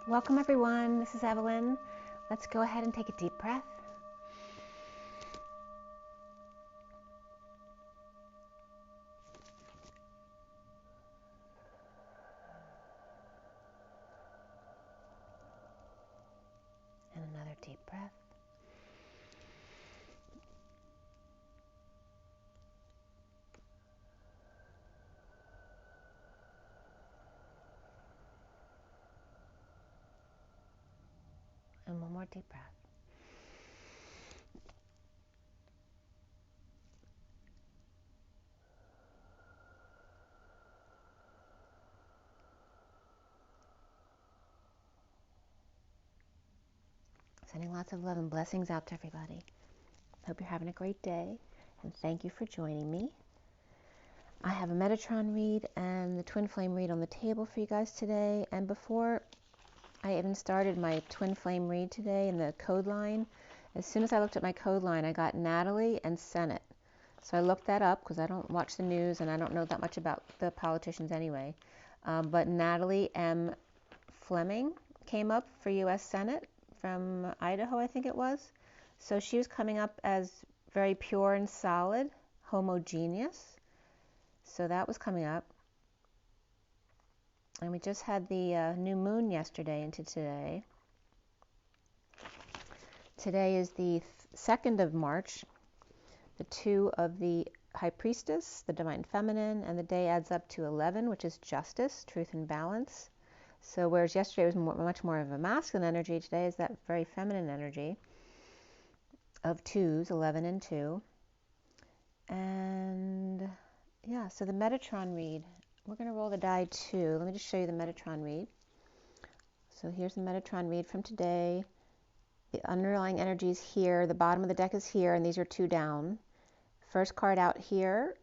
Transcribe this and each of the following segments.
Welcome everyone, this is Evelyn. Let's go ahead and take a deep breath. And another deep breath. And one more deep breath. Sending lots of love and blessings out to everybody. Hope you're having a great day, and thank you for joining me. I have a Metatron read and the Twin Flame read on the table for you guys today. And before I even started my Twin Flame read today in the code line, as soon as I looked at my code line, I got Natalie and Senate. So I looked that up because I don't watch the news and I don't know that much about the politicians anyway. But Natalie M. Fleming came up for U.S. Senate from Idaho, I think it was. So she was coming up as very pure and solid, homogeneous. So that was coming up. And we just had the new moon yesterday into today. Today is the 2nd of March, the 2 of the High Priestess, the Divine Feminine, and the day adds up to 11, which is justice, truth, and balance. So whereas yesterday was much more of a masculine energy, today is that very feminine energy of 2s, 11 and 2. And yeah, so the Metatron read, we're going to roll the die 2. Let me just show you the Metatron read. So here's the Metatron read from today. The underlying energy is here, the bottom of the deck is here, and these are 2 down. First card out here,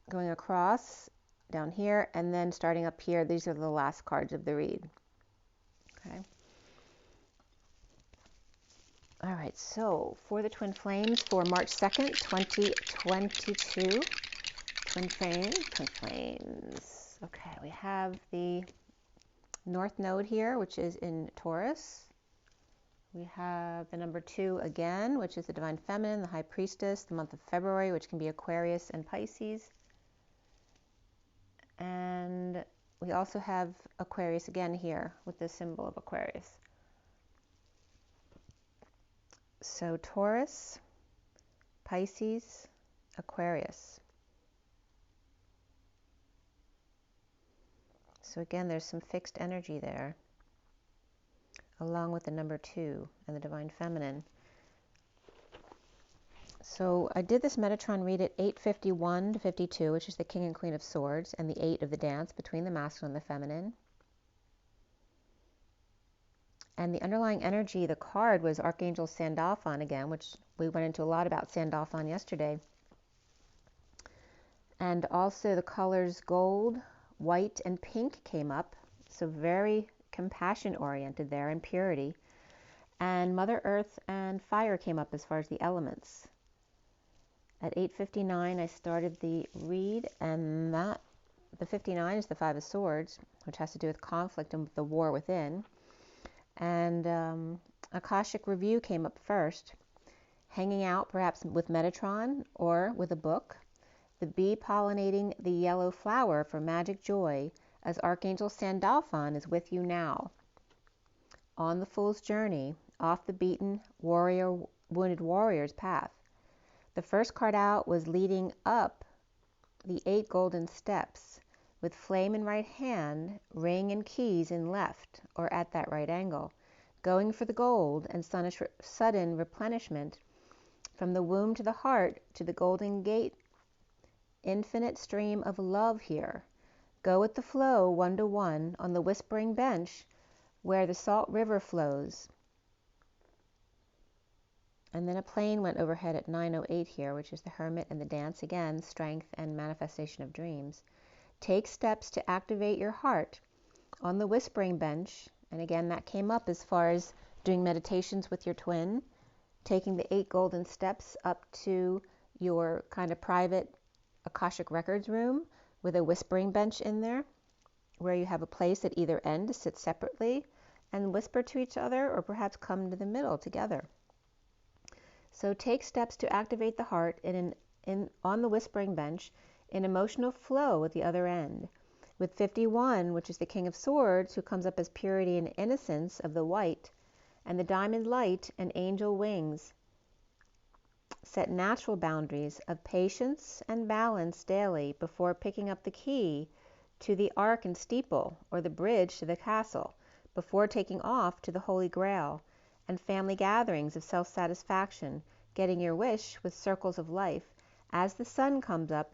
going across, down here, and then starting up here. These are the last cards of the read. Okay. All right, so for the Twin Flames for March 2nd, 2022. Twin Flames. Okay, we have the North Node here, which is in Taurus. We have the number 2 again, which is the Divine Feminine, the High Priestess, the month of February, which can be Aquarius and Pisces. And we also have Aquarius again here with the symbol of Aquarius. So Taurus, Pisces, Aquarius. So again, there's some fixed energy there, along with the number 2 and the Divine Feminine. So I did this Metatron read at 8:51 to 52, which is the King and Queen of Swords, and the 8 of the dance between the masculine and the feminine. And the underlying energy, the card was Archangel Sandalphon again, which we went into a lot about Sandalphon yesterday. And also the colors gold, white, and pink came up. So very compassion oriented there, and purity. And Mother Earth and fire came up as far as the elements. At 8:59 I started the read, and the 59 is the 5 of Swords, which has to do with conflict and the war within. And Akashic Review came up first, hanging out perhaps with Metatron or with a book. The bee pollinating the yellow flower for magic joy, as Archangel Sandalphon is with you now. On the fool's journey, off the beaten wounded warrior's path. The first card out was leading up the 8 golden steps, with flame in right hand, ring and keys in left, or at that right angle, going for the gold and sudden replenishment from the womb to the heart to the golden gate. Infinite stream of love here. Go with the flow 1 to 1 on the whispering bench where the salt river flows. And then a plane went overhead at 9:08 here, which is the Hermit and the dance again, strength and manifestation of dreams. Take steps to activate your heart on the whispering bench. And again, that came up as far as doing meditations with your twin, taking the 8 golden steps up to your kind of private Akashic Records room with a whispering bench in there, where you have a place at either end to sit separately and whisper to each other, or perhaps come to the middle together. So take steps to activate the heart on the whispering bench in emotional flow at the other end. With 51, which is the King of Swords, who comes up as purity and innocence of the white, and the diamond light and angel wings, set natural boundaries of patience and balance daily before picking up the key to the ark and steeple, or the bridge to the castle, before taking off to the Holy Grail, and family gatherings of self-satisfaction, getting your wish with circles of life as the sun comes up,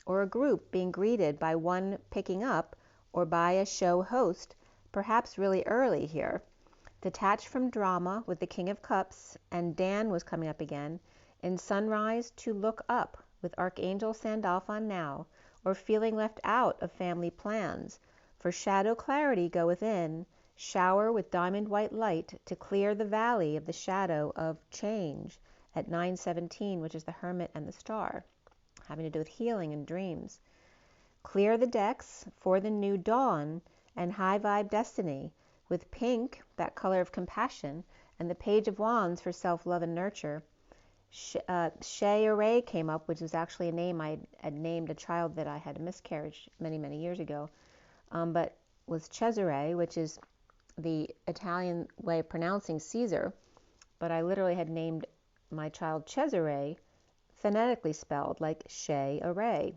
or a group being greeted by one picking up, or by a show host, perhaps really early here. Detached from drama with the King of Cups, and Dan was coming up again, in sunrise to look up with Archangel Sandalphon now, or feeling left out of family plans. For shadow clarity go within, shower with diamond white light to clear the valley of the shadow of change at 9:17, which is the Hermit and the Star, having to do with healing and dreams. Clear the decks for the new dawn and high vibe destiny with pink, that color of compassion, and the Page of Wands for self-love and nurture. Shay Array came up, which is actually a name I had named a child that I had a miscarriage many, many years ago, but was Cesare, which is the Italian way of pronouncing Caesar, but I literally had named my child Cesare, phonetically spelled like Shay Array,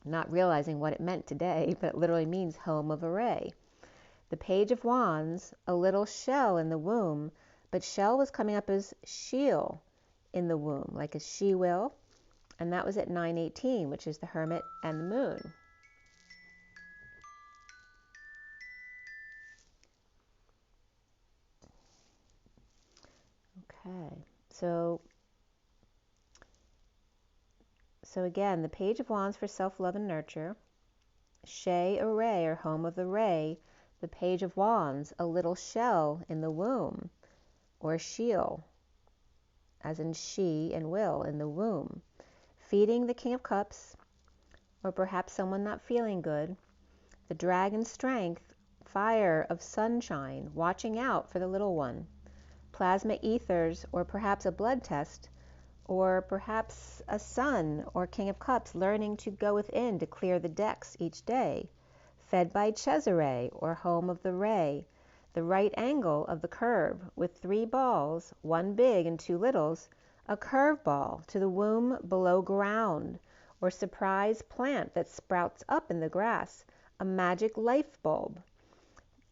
not realizing what it meant today, but it literally means home of array. The Page of Wands, a little shell in the womb, but shell was coming up as she'll in the womb, like a she will, and that was at 9:18, which is the Hermit and the Moon. Okay, so again, the Page of Wands for self-love and nurture, Shay Array, or home of the ray, the Page of Wands, a little shell in the womb, or she'll, as in she and will, in the womb, feeding the King of Cups, or perhaps someone not feeling good, the dragon strength, fire of sunshine, watching out for the little one, plasma ethers, or perhaps a blood test, or perhaps a sun or King of Cups learning to go within to clear the decks each day, fed by Cesare, or home of the ray, the right angle of the curve with 3 balls, 1 big and 2 littles, a curve ball to the womb below ground, or surprise plant that sprouts up in the grass, a magic life bulb.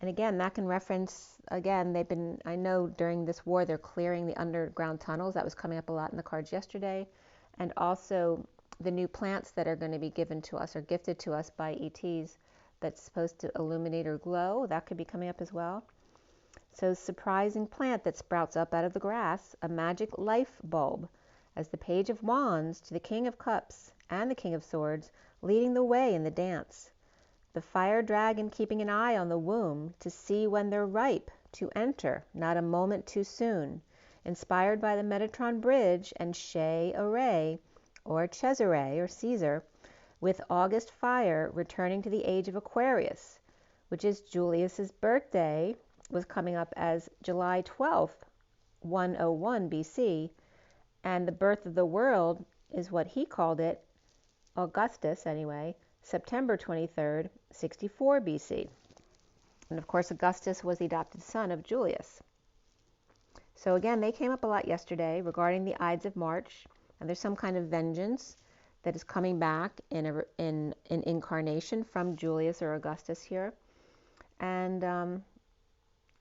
And again, that can reference, again, I know during this war, they're clearing the underground tunnels. That was coming up a lot in the cards yesterday. And also the new plants that are going to be given to us or gifted to us by ETs that's supposed to illuminate or glow. That could be coming up as well. So surprising plant that sprouts up out of the grass, a magic life bulb, as the Page of Wands to the King of Cups and the King of Swords, leading the way in the dance. The fire dragon keeping an eye on the womb to see when they're ripe to enter, not a moment too soon. Inspired by the Metatron Bridge and Shay Array, or Cesare, or Caesar, with August fire returning to the age of Aquarius, which is Julius's birthday, was coming up as July 12th, 101 BC, and the birth of the world is what he called it, Augustus anyway, September 23rd, 64 BC. And of course, Augustus was the adopted son of Julius. So again, they came up a lot yesterday regarding the Ides of March, and there's some kind of vengeance that is coming back in incarnation from Julius or Augustus here. And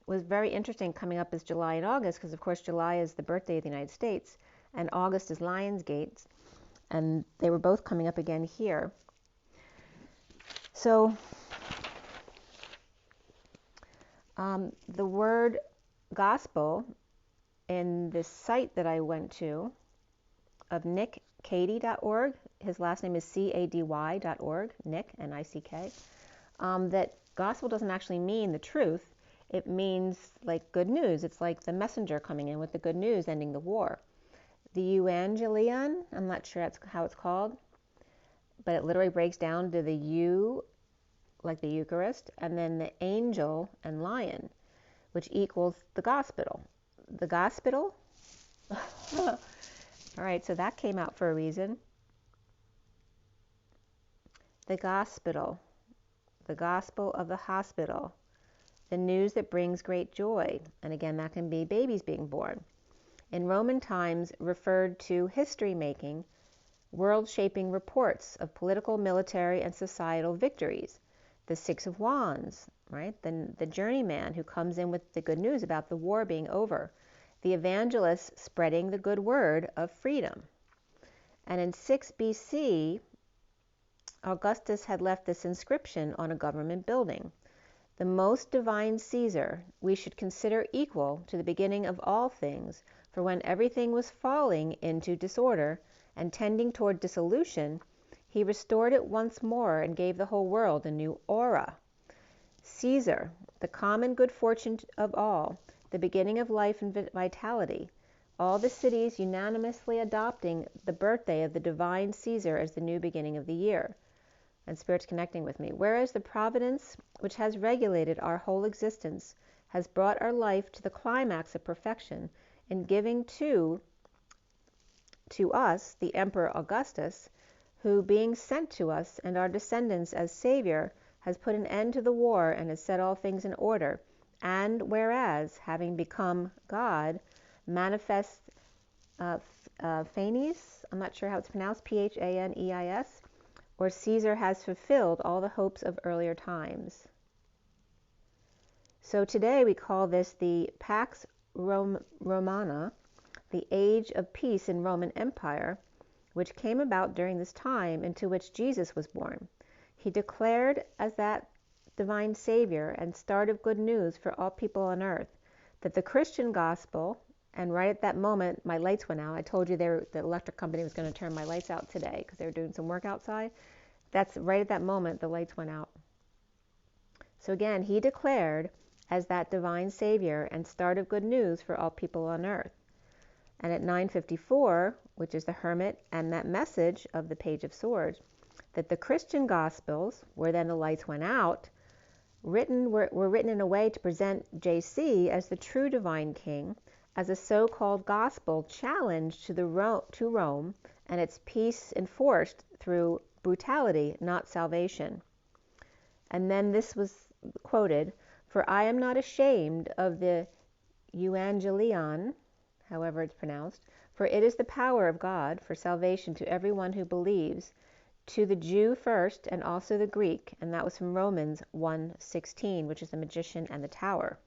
was very interesting coming up as July and August, because of course July is the birthday of the United States, and August is Lionsgate, and they were both coming up again here. So the word gospel in this site that I went to of nickcady.org, his last name is cady.org, Nick, N-I-C-K, that gospel doesn't actually mean the truth. It means like good news. It's like the messenger coming in with the good news, ending the war. The Evangelion, I'm not sure that's how it's called, but it literally breaks down to the U, like the Eucharist, and then the angel and lion. which equals the gospel. The gospel? All right, so that came out for a reason. The gospel of the hospital, the news that brings great joy. And again, that can be babies being born. In Roman times, referred to history-making, world-shaping reports of political, military, and societal victories. The Six of Wands, right? The journeyman who comes in with the good news about the war being over. The evangelist spreading the good word of freedom. And in 6 BC, Augustus had left this inscription on a government building. The most divine Caesar we should consider equal to the beginning of all things, for when everything was falling into disorder and tending toward dissolution, he restored it once more and gave the whole world a new aura. Caesar, the common good fortune of all, the beginning of life and vitality, all the cities unanimously adopting the birthday of the divine Caesar as the new beginning of the year. And Spirit's connecting with me. Whereas the providence which has regulated our whole existence has brought our life to the climax of perfection in giving to us the Emperor Augustus, who being sent to us and our descendants as Savior, has put an end to the war and has set all things in order, and whereas, having become God, manifests Phanes, I'm not sure how it's pronounced, Phaneis, or Caesar has fulfilled all the hopes of earlier times. So today we call this the Pax Romana, the age of peace in Roman Empire, which came about during this time into which Jesus was born. He declared as that divine Savior and start of good news for all people on earth, that the Christian gospel, and right at that moment my lights went out. I told you the electric company was going to turn my lights out today because they were doing some work outside. That's right at that moment the lights went out. So again, he declared as that divine Savior and start of good news for all people on earth. And at 954, which is the Hermit and that message of the Page of Swords, that the Christian Gospels, where then the lights went out, were written in a way to present JC as the true divine king, as a so-called gospel challenge to Rome and its peace enforced through brutality, not salvation. And then this was quoted, "For I am not ashamed of the Evangelion," however it's pronounced, "for it is the power of God for salvation to everyone who believes, to the Jew first and also the Greek." And that was from Romans 1:16, which is the magician and the tower.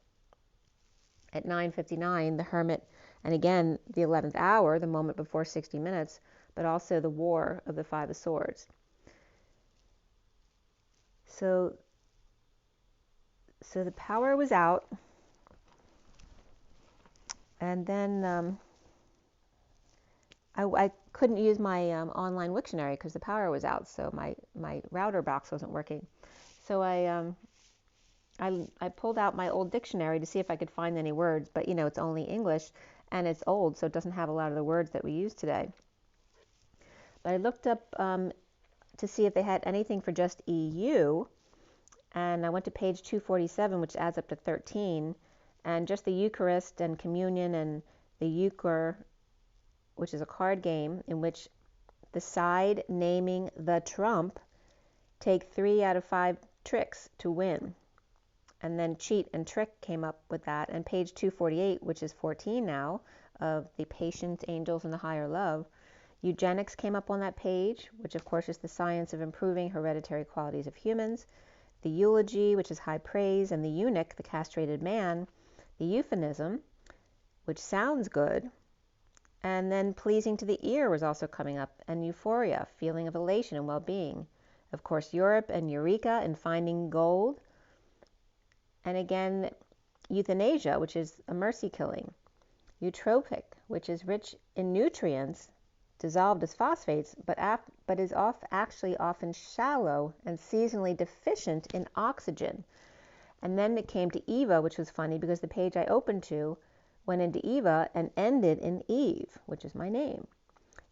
At 9:59, the Hermit, and again the 11th hour, the moment before 60 minutes, but also the War of the Five of Swords. So the power was out, and then I couldn't use my online Wiktionary because the power was out, so my router box wasn't working. So I pulled out my old dictionary to see if I could find any words, but it's only English, and it's old, so it doesn't have a lot of the words that we use today. But I looked up to see if they had anything for just EU, and I went to page 247, which adds up to 13, and just the Eucharist and Communion and the Euchre, which is a card game in which the side naming the trump take 3 out of 5 tricks to win. And then cheat and trick came up with that. And page 248, which is 14 now, of the patience, angels, and the higher love, eugenics came up on that page, which of course is the science of improving hereditary qualities of humans. The eulogy, which is high praise, and the eunuch, the castrated man, the euphemism, which sounds good, and then pleasing to the ear was also coming up, and euphoria, feeling of elation and well-being. Of course, Europe and Eureka and finding gold, and again, euthanasia, which is a mercy killing. Eutropic, which is rich in nutrients, dissolved as phosphates, but is actually often shallow and seasonally deficient in oxygen. And then it came to Eva, which was funny because the page I opened to went into Eva and ended in Eve, which is my name.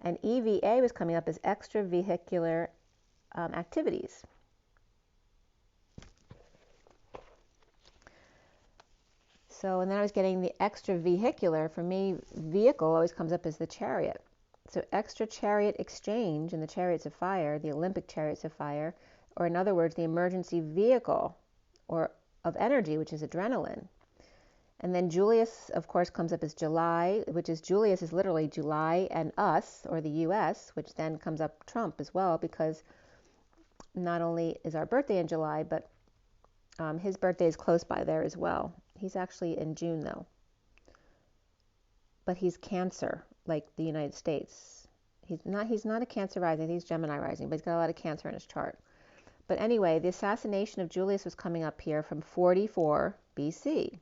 And EVA was coming up as extravehicular activities. So, and then I was getting the extra vehicular. For me, vehicle always comes up as the chariot. So extra chariot exchange in the chariots of fire, the Olympic chariots of fire, or in other words, the emergency vehicle or of energy, which is adrenaline. And then Julius, of course, comes up as July, which is Julius is literally July and us, or the US, which then comes up Trump as well, because not only is our birthday in July, but his birthday is close by there as well. He's actually in June, though. But he's Cancer, like the United States. He's not a Cancer rising, he's Gemini rising, but he's got a lot of Cancer in his chart. But anyway, the assassination of Julius was coming up here from 44 BC.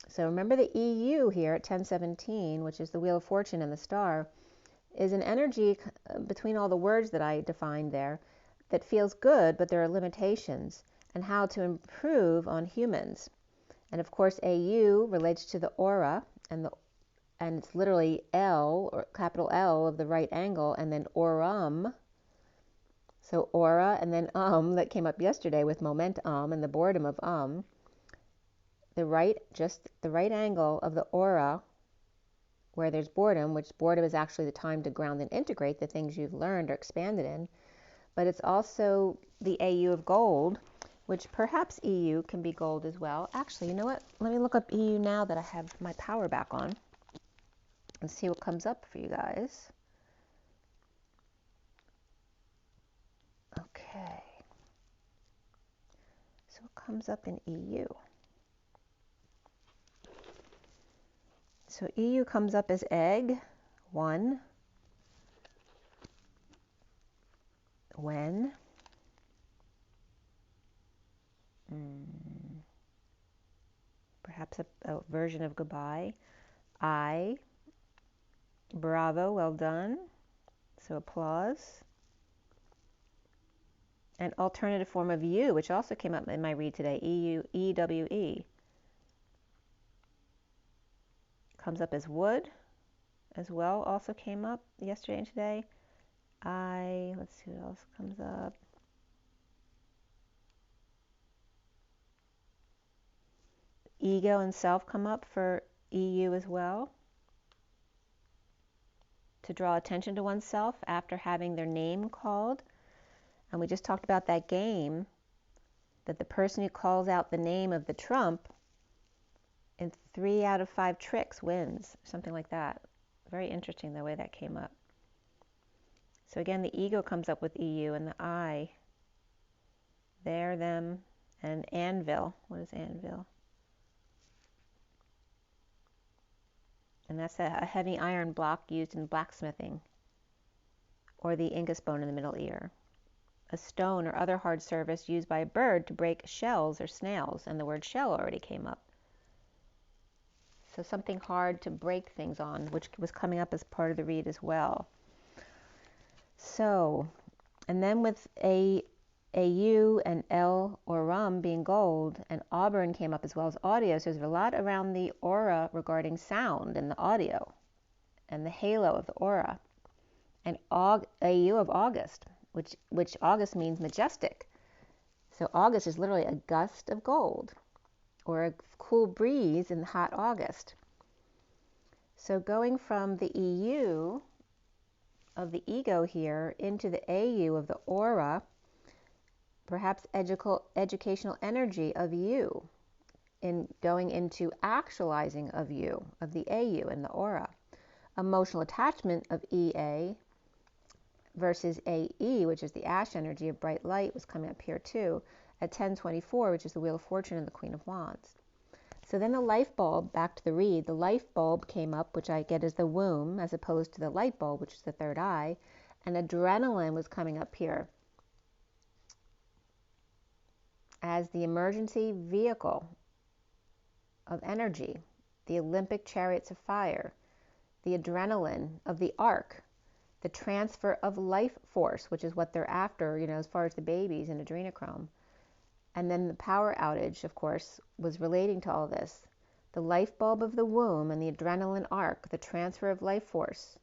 So remember the EU here at 1017, which is the Wheel of Fortune and the star, is an energy between all the words that I defined there that feels good, but there are limitations, and how to improve on humans. And of course, AU relates to the aura, and it's literally L, or capital L of the right angle, and then aurum. So aura, and then that came up yesterday with momentum and the boredom of just the right angle of the aura where there's boredom, which boredom is actually the time to ground and integrate the things you've learned or expanded in. But it's also the AU of gold, which perhaps EU can be gold as well. Actually, you know what? Let me look up EU now that I have my power back on and see what comes up for you guys. Okay. So what comes up in EU? So EU comes up as egg, 1, when, perhaps a version of goodbye, I, bravo, well done, so applause. An alternative form of U, which also came up in my read today, EU, EWE. Comes up as wood as well, also came up yesterday and today. Let's see what else comes up. Ego and self come up for EU as well. To draw attention to oneself after having their name called. And we just talked about that game, that the person who calls out the name of the trump in 3 out of 5 tricks wins, something like that. Very interesting the way that came up. So again, the ego comes up with EU, and the I, there, them, and anvil. What is anvil? And that's a heavy iron block used in blacksmithing, or the Ingus bone in the middle ear. A stone or other hard surface used by a bird to break shells or snails, and the word shell already came up. So something hard to break things on, which was coming up as part of the read as well. So, and then with AU and L or rum being gold, and auburn came up as well as audio. So there's a lot around the aura regarding sound and the audio and the halo of the aura. And AU of August, which August means majestic. So August is literally a gust of gold, or a cool breeze in the hot August. So going from the EU of the ego here into the AU of the aura, perhaps educational energy of you, in going into actualizing of you, of the AU and the aura. Emotional attachment of EA versus AE, which is the ash energy of bright light, was coming up here too, at 1024, which is the Wheel of Fortune and the Queen of Wands. So then the life bulb, back to the read, the life bulb came up, which I get as the womb, as opposed to the light bulb, which is the third eye, and adrenaline was coming up here as the emergency vehicle of energy, the Olympic chariots of fire, the adrenaline of the arc, the transfer of life force, which is what they're after, as far as the babies in adrenochrome. And then the power outage, of course, was relating to all this. The life bulb of the womb and the adrenaline arc, the transfer of life force.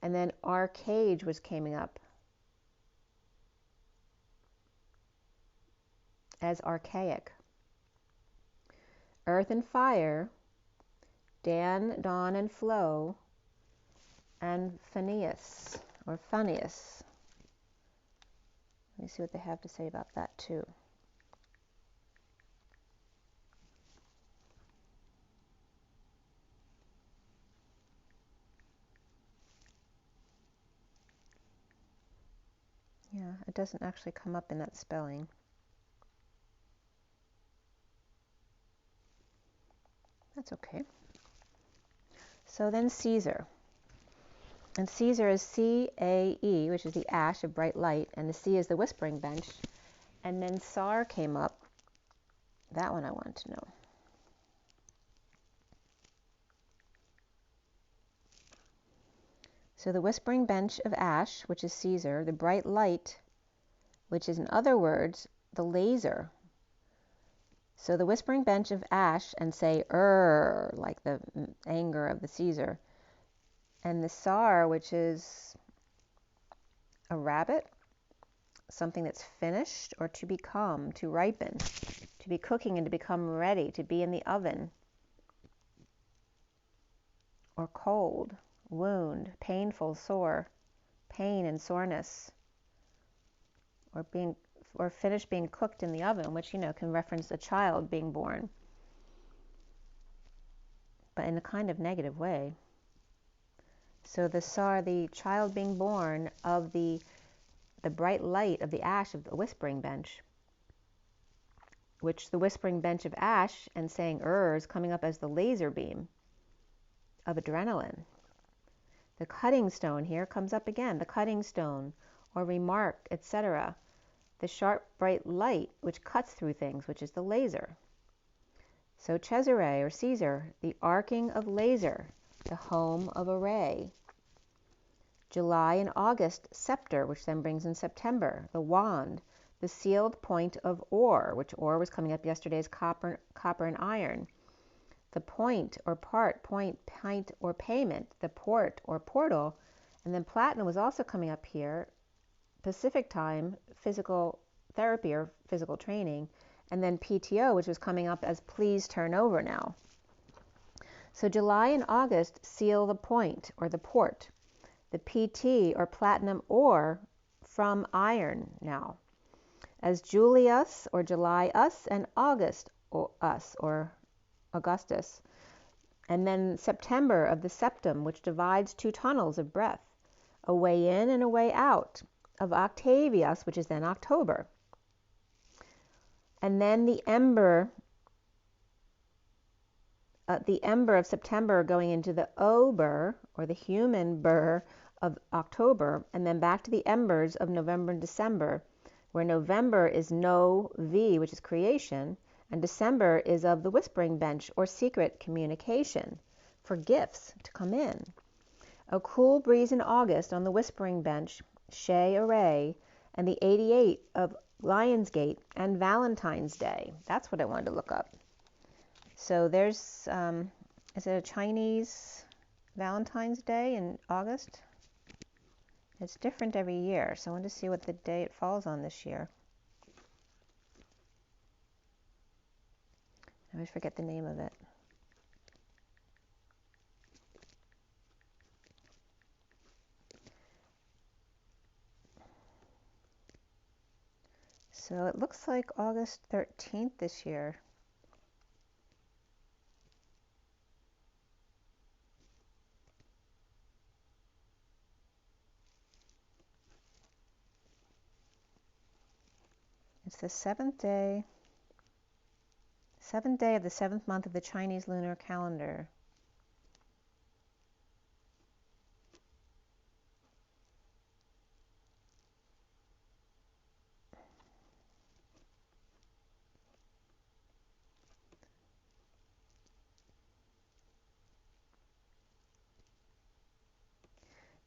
And then arcade was coming up as archaic. Earth and fire, Dan, Dawn, and Flo, and Phineas, or Funnius. Let me see what they have to say about that too. Yeah, it doesn't actually come up in that spelling. That's okay. So then Caesar. And Caesar is C-A-E, which is the ash of bright light, and the C is the whispering bench. And then Sar came up. That one I wanted to know. So the whispering bench of ash, which is Caesar, the bright light, which is in other words, the laser. So the whispering bench of ash, and say, like the anger of the Caesar. And the Sar, which is a rabbit, something that's finished or to become, to ripen, to be cooking and to become ready, to be in the oven, or cold, wound, painful, sore, pain and soreness, or finished being cooked in the oven, which, can reference a child being born, but in a kind of negative way. So the Sar, the child being born of the bright light of the ash of the whispering bench, which the whispering bench of ash and saying is coming up as the laser beam of adrenaline. The cutting stone here comes up again, the cutting stone, or remark, etc. The sharp, bright light which cuts through things, which is the laser. So Cesare, or Caesar, the arcing of laser, the home of a ray. July and August, scepter, which then brings in September, the wand, the sealed point of ore, which ore was coming up yesterday's copper and iron. The point or part, point, pint, or payment, the port or portal, and then platinum was also coming up here, Pacific time, physical therapy or physical training, and then PTO, which was coming up as please turn over now. So July and August seal the point or the port, the PT or platinum ore from iron now, as Julius or July us and August or us or Augustus, and then September of the septum, which divides two tunnels of breath, a way in and a way out, of Octavius, which is then October. And then the ember of September going into the Ober, or the human burr of October, and then back to the embers of November and December, where November is No V, which is creation, and December is of the whispering bench, or secret communication, for gifts to come in. A cool breeze in August on the whispering bench, Shea Array, and the 88 of Lionsgate and Valentine's Day. That's what I wanted to look up. So there's, is it a Chinese Valentine's Day in August? It's different every year, so I wanted to see what the day it falls on this year. I always forget the name of it. So it looks like August 13th this year. It's the seventh day of the 7th month of the Chinese lunar calendar.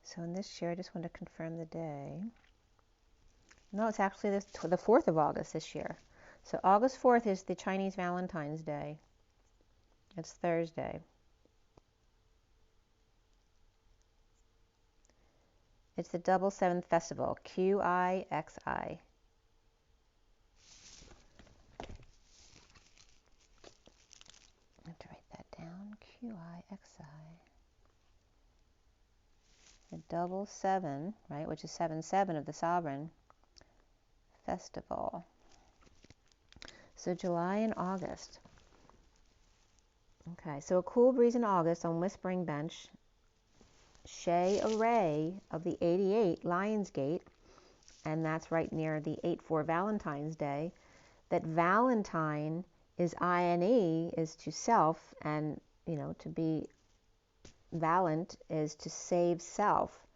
So in this year, I just want to confirm the day. No, it's actually the 4th of August this year. So August 4th is the Chinese Valentine's Day. It's Thursday. It's the Double Seventh Festival, QIXI. QIXI. The double 7, right, which is 7-7 of the Sovereign Festival. So July and August. Okay, so a cool breeze in August on Whispering Bench. Shea array of the 88 Lionsgate, and that's right near the 8-4 Valentine's Day. That Valentine is I-N-E, is to self, and, to be valiant is to save self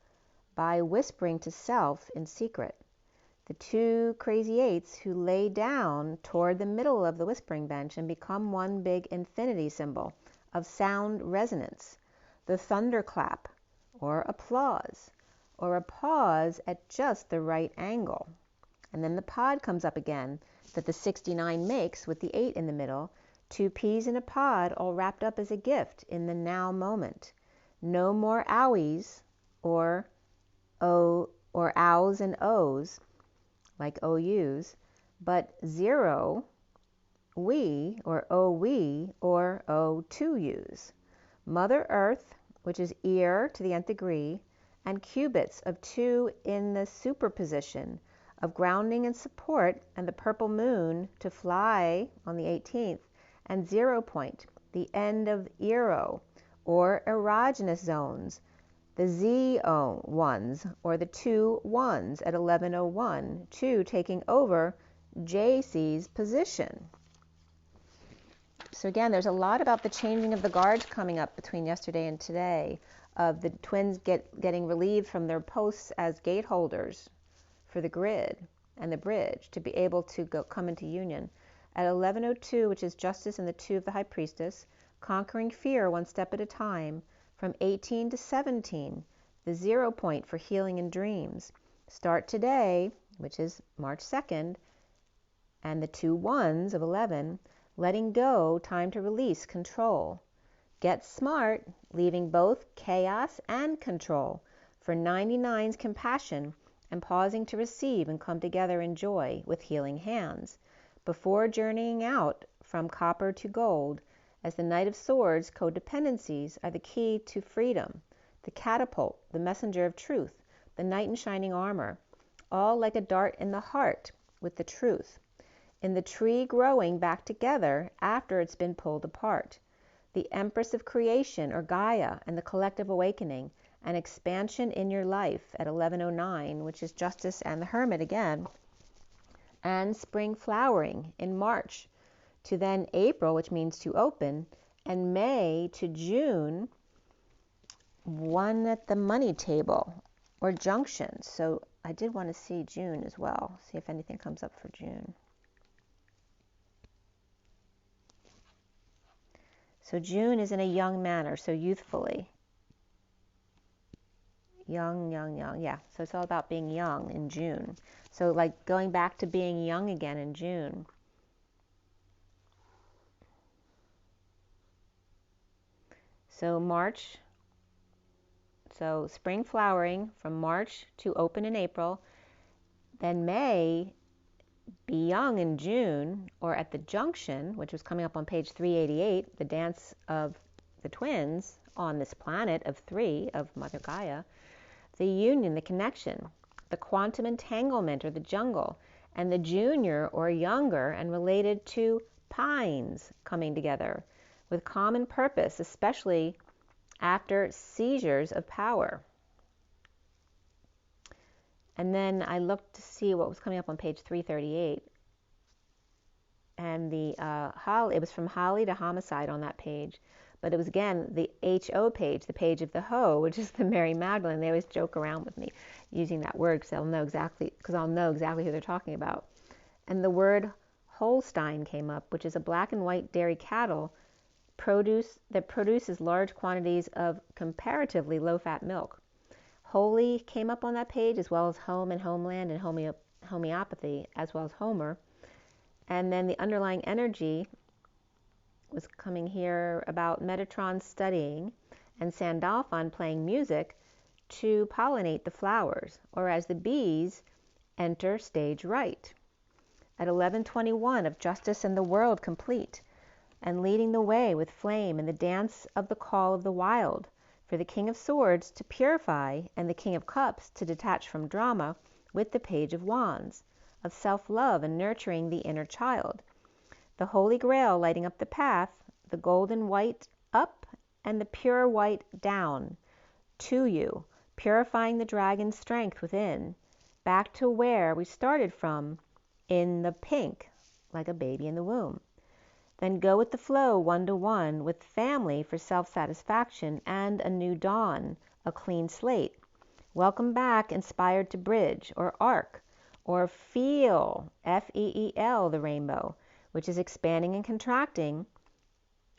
by whispering to self in secret. The two crazy eights who lay down toward the middle of the whispering bench and become one big infinity symbol of sound resonance, the thunderclap, or applause, or a pause at just the right angle. And then the pod comes up again that the 69 makes with the 8 in the middle, 2 peas in a pod all wrapped up as a gift in the now moment. No more owies or ows and o's, like OUs, but 0 we or O-we or O2Us. Mother Earth, which is ear to the nth degree, and cubits of 2 in the superposition of grounding and support, and the purple moon to fly on the 18th, and 0 point, the end of Eero, or erogenous zones, the Z ones, or the 2 ones at 11:01, 2 taking over JC's position. So again, there's a lot about the changing of the guards coming up between yesterday and today, of the twins getting relieved from their posts as gate holders for the grid and the bridge to be able to come into union. At 11:02, which is justice and the 2 of the High Priestess, conquering fear one step at a time, from 18 to 17, the 0 point for healing and dreams. Start today, which is March 2nd, and the 2 ones of 11, letting go, time to release, control. Get smart, leaving both chaos and control, for 99's compassion, and pausing to receive and come together in joy with healing hands, before journeying out from copper to gold, as the Knight of Swords codependencies are the key to freedom, the catapult, the messenger of truth, the knight in shining armor, all like a dart in the heart with the truth, in the tree growing back together after it's been pulled apart, the Empress of Creation, or Gaia, and the collective awakening, an expansion in your life at 11:09, which is Justice and the Hermit again, and spring flowering in March to then April, which means to open, and May to June, one at the money table or junction. So I did want to see June as well, see if anything comes up for June. So June is in a young manner, so youthfully. Young, yeah. So it's all about being young in June. So like going back to being young again in June. So March, so spring flowering from March to open in April. Then May, be young in June, or at the junction, which was coming up on page 388, the dance of the twins on this planet of 3 of Mother Gaia. The union, the connection, the quantum entanglement, or the jungle, and the junior or younger and related to pines coming together with common purpose, especially after seizures of power. And then I looked to see what was coming up on page 338. And it was from Holly to Homicide on that page. But it was, again, the HO page, the page of the hoe, which is the Mary Magdalene. They always joke around with me using that word because I'll know exactly who they're talking about. And the word Holstein came up, which is a black and white dairy cattle that produces large quantities of comparatively low-fat milk. Holy came up on that page, as well as home and homeland and homeopathy, as well as Homer. And then the underlying energy was coming here about Metatron studying and Sandalphon playing music to pollinate the flowers, or as the bees enter stage right. At 11:21 of Justice and the World complete, and leading the way with flame in the dance of the call of the wild, for the King of Swords to purify and the King of Cups to detach from drama with the Page of Wands, of self-love and nurturing the inner child. The Holy Grail lighting up the path, the golden white up and the pure white down to you, purifying the dragon's strength within, back to where we started from, in the pink, like a baby in the womb. Then go with the flow 1-to-1 with family for self-satisfaction and a new dawn, a clean slate. Welcome back, inspired to bridge or arc or feel, F-E-E-L, the rainbow, which is expanding and contracting,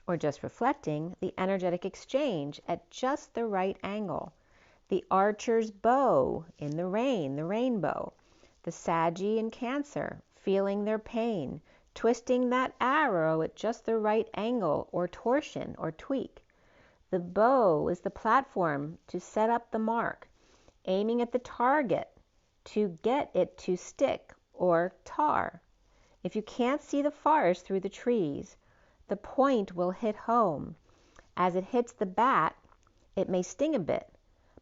or just reflecting the energetic exchange at just the right angle. The archer's bow in the rain, the rainbow. The Saggy in Cancer, feeling their pain, twisting that arrow at just the right angle or torsion or tweak. The bow is the platform to set up the mark, aiming at the target to get it to stick or tar. If you can't see the forest through the trees, the point will hit home. As it hits the bat, it may sting a bit,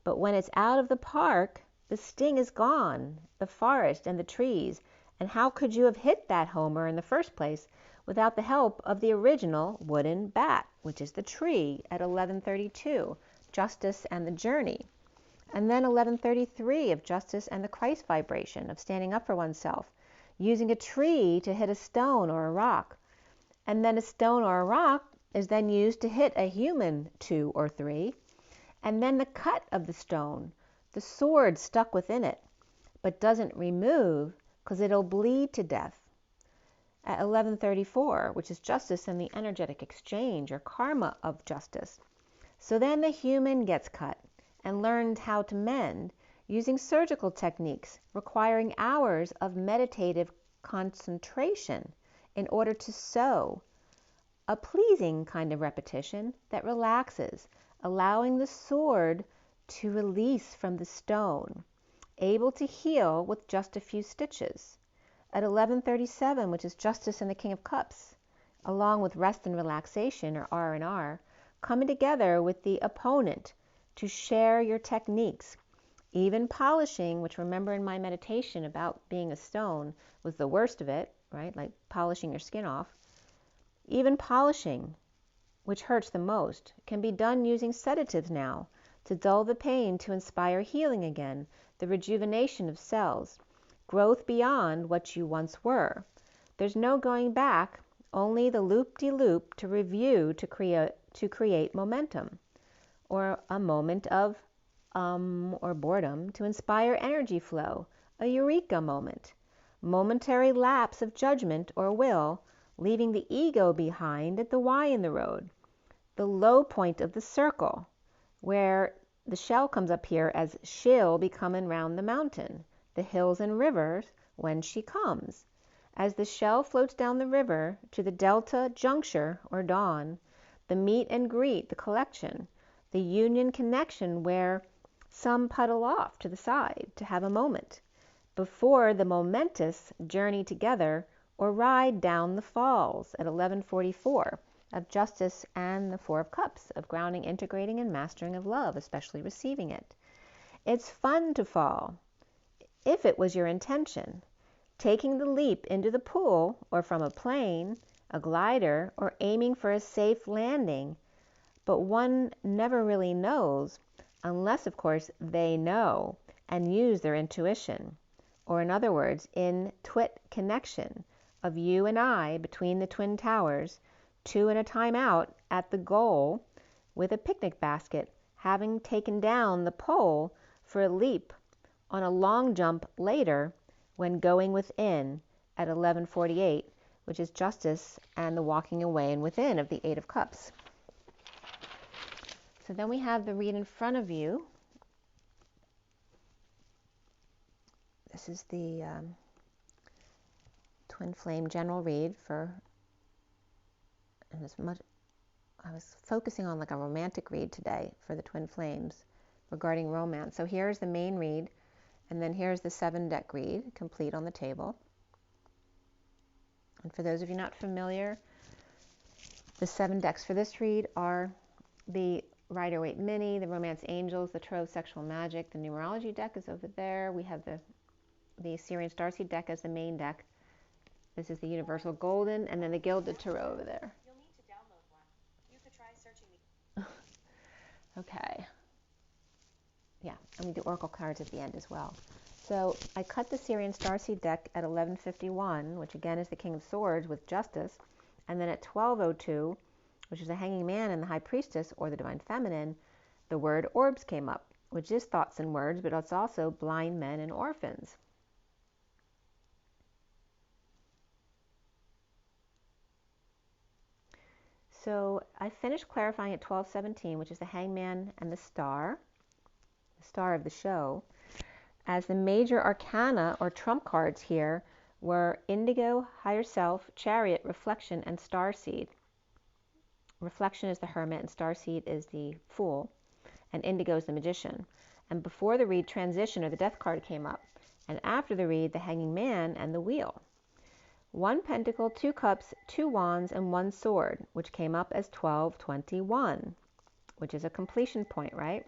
but when it's out of the park, the sting is gone, the forest and the trees, and how could you have hit that homer in the first place without the help of the original wooden bat, which is the tree at 1132, Justice and the Journey. And then 1133 of Justice and the Christ vibration, of standing up for oneself, using a tree to hit a stone or a rock. And then a stone or a rock is then used to hit a human 2 or 3. And then the cut of the stone, the sword stuck within it, but doesn't remove because it'll bleed to death. At 1134, which is justice and the energetic exchange or karma of justice. So then the human gets cut and learned how to mend using surgical techniques requiring hours of meditative concentration in order to sew. A pleasing kind of repetition that relaxes, allowing the sword to release from the stone, able to heal with just a few stitches. At 1137, which is Justice and the King of Cups, along with rest and relaxation, or R&R, coming together with the opponent to share your techniques. Even polishing, which remember in my meditation about being a stone was the worst of it, right? Like polishing your skin off. Even polishing, which hurts the most, can be done using sedatives now to dull the pain, to inspire healing again, the rejuvenation of cells, growth beyond what you once were. There's no going back, only the loop-de-loop to review to create momentum, or a moment of or boredom to inspire energy flow, a eureka moment, momentary lapse of judgment or will, leaving the ego behind at the Y in the road, the low point of the circle, where the shell comes up here as she'll be coming round the mountain, the hills and rivers when she comes. As the shell floats down the river to the delta juncture or dawn, the meet and greet, the collection, the union connection where some puddle off to the side to have a moment before the momentous journey together or ride down the falls at 1144 of Justice and the Four of Cups, of grounding, integrating, and mastering of love, especially receiving it. It's fun to fall, if it was your intention, taking the leap into the pool or from a plane, a glider, or aiming for a safe landing, but one never really knows, unless, of course, they know and use their intuition, or in other words, in twit connection of you and I between the twin towers, 2 in a time out at the goal with a picnic basket, having taken down the pole for a leap on a long jump later when going within at 1148, which is Justice and the walking away and within of the 8 of Cups. So then we have the read in front of you. This is the Twin Flame General Read for, and as much, I was focusing on like a romantic read today for the Twin Flames regarding romance. So here's the main read, and then here's the 7-deck read, complete on the table. And for those of you not familiar, The 7 decks for this read are the Rider-Waite Mini, the Romance Angels, the Tarot Sexual Magic. The Numerology deck is over there. We have the SIRIAN STARSEED deck as the main deck. This is the Universal Golden, and then the Gilded Tarot over there. You'll need to download one. You could try searching the... Okay. Yeah, and we do Oracle cards at the end as well. So I cut the SIRIAN STARSEED deck at 11:51, which again is the King of Swords with Justice, and then at 12:02, which is the Hanging Man and the High Priestess, or the Divine Feminine, the word Orbs came up, which is thoughts and words, but it's also blind men and orphans. So I finished clarifying at 12:17, which is the Hangman and the star of the show, as the major arcana or trump cards here were Indigo, Higher Self, Chariot, Reflection, and Starseed. Reflection is the Hermit, and Starseed is the Fool, and Indigo is the Magician. And before the read, Transition, or the Death card, came up, and after the read, the Hanging Man and the Wheel. 1 Pentacle, 2 Cups, 2 Wands, and 1 Sword, which came up as 12:21, which is a completion point, right?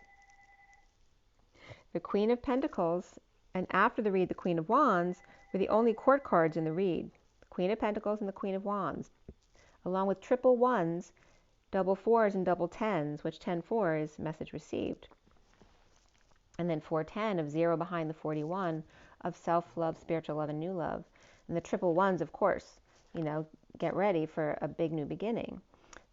The Queen of Pentacles, and after the read, the Queen of Wands, were the only court cards in the read. The Queen of Pentacles and the Queen of Wands, along with triple ones, double fours, and double tens, which 10-4 is message received. And then 410 of 0 behind the 41 of self-love, spiritual love, and new love. And the triple ones, of course, get ready for a big new beginning.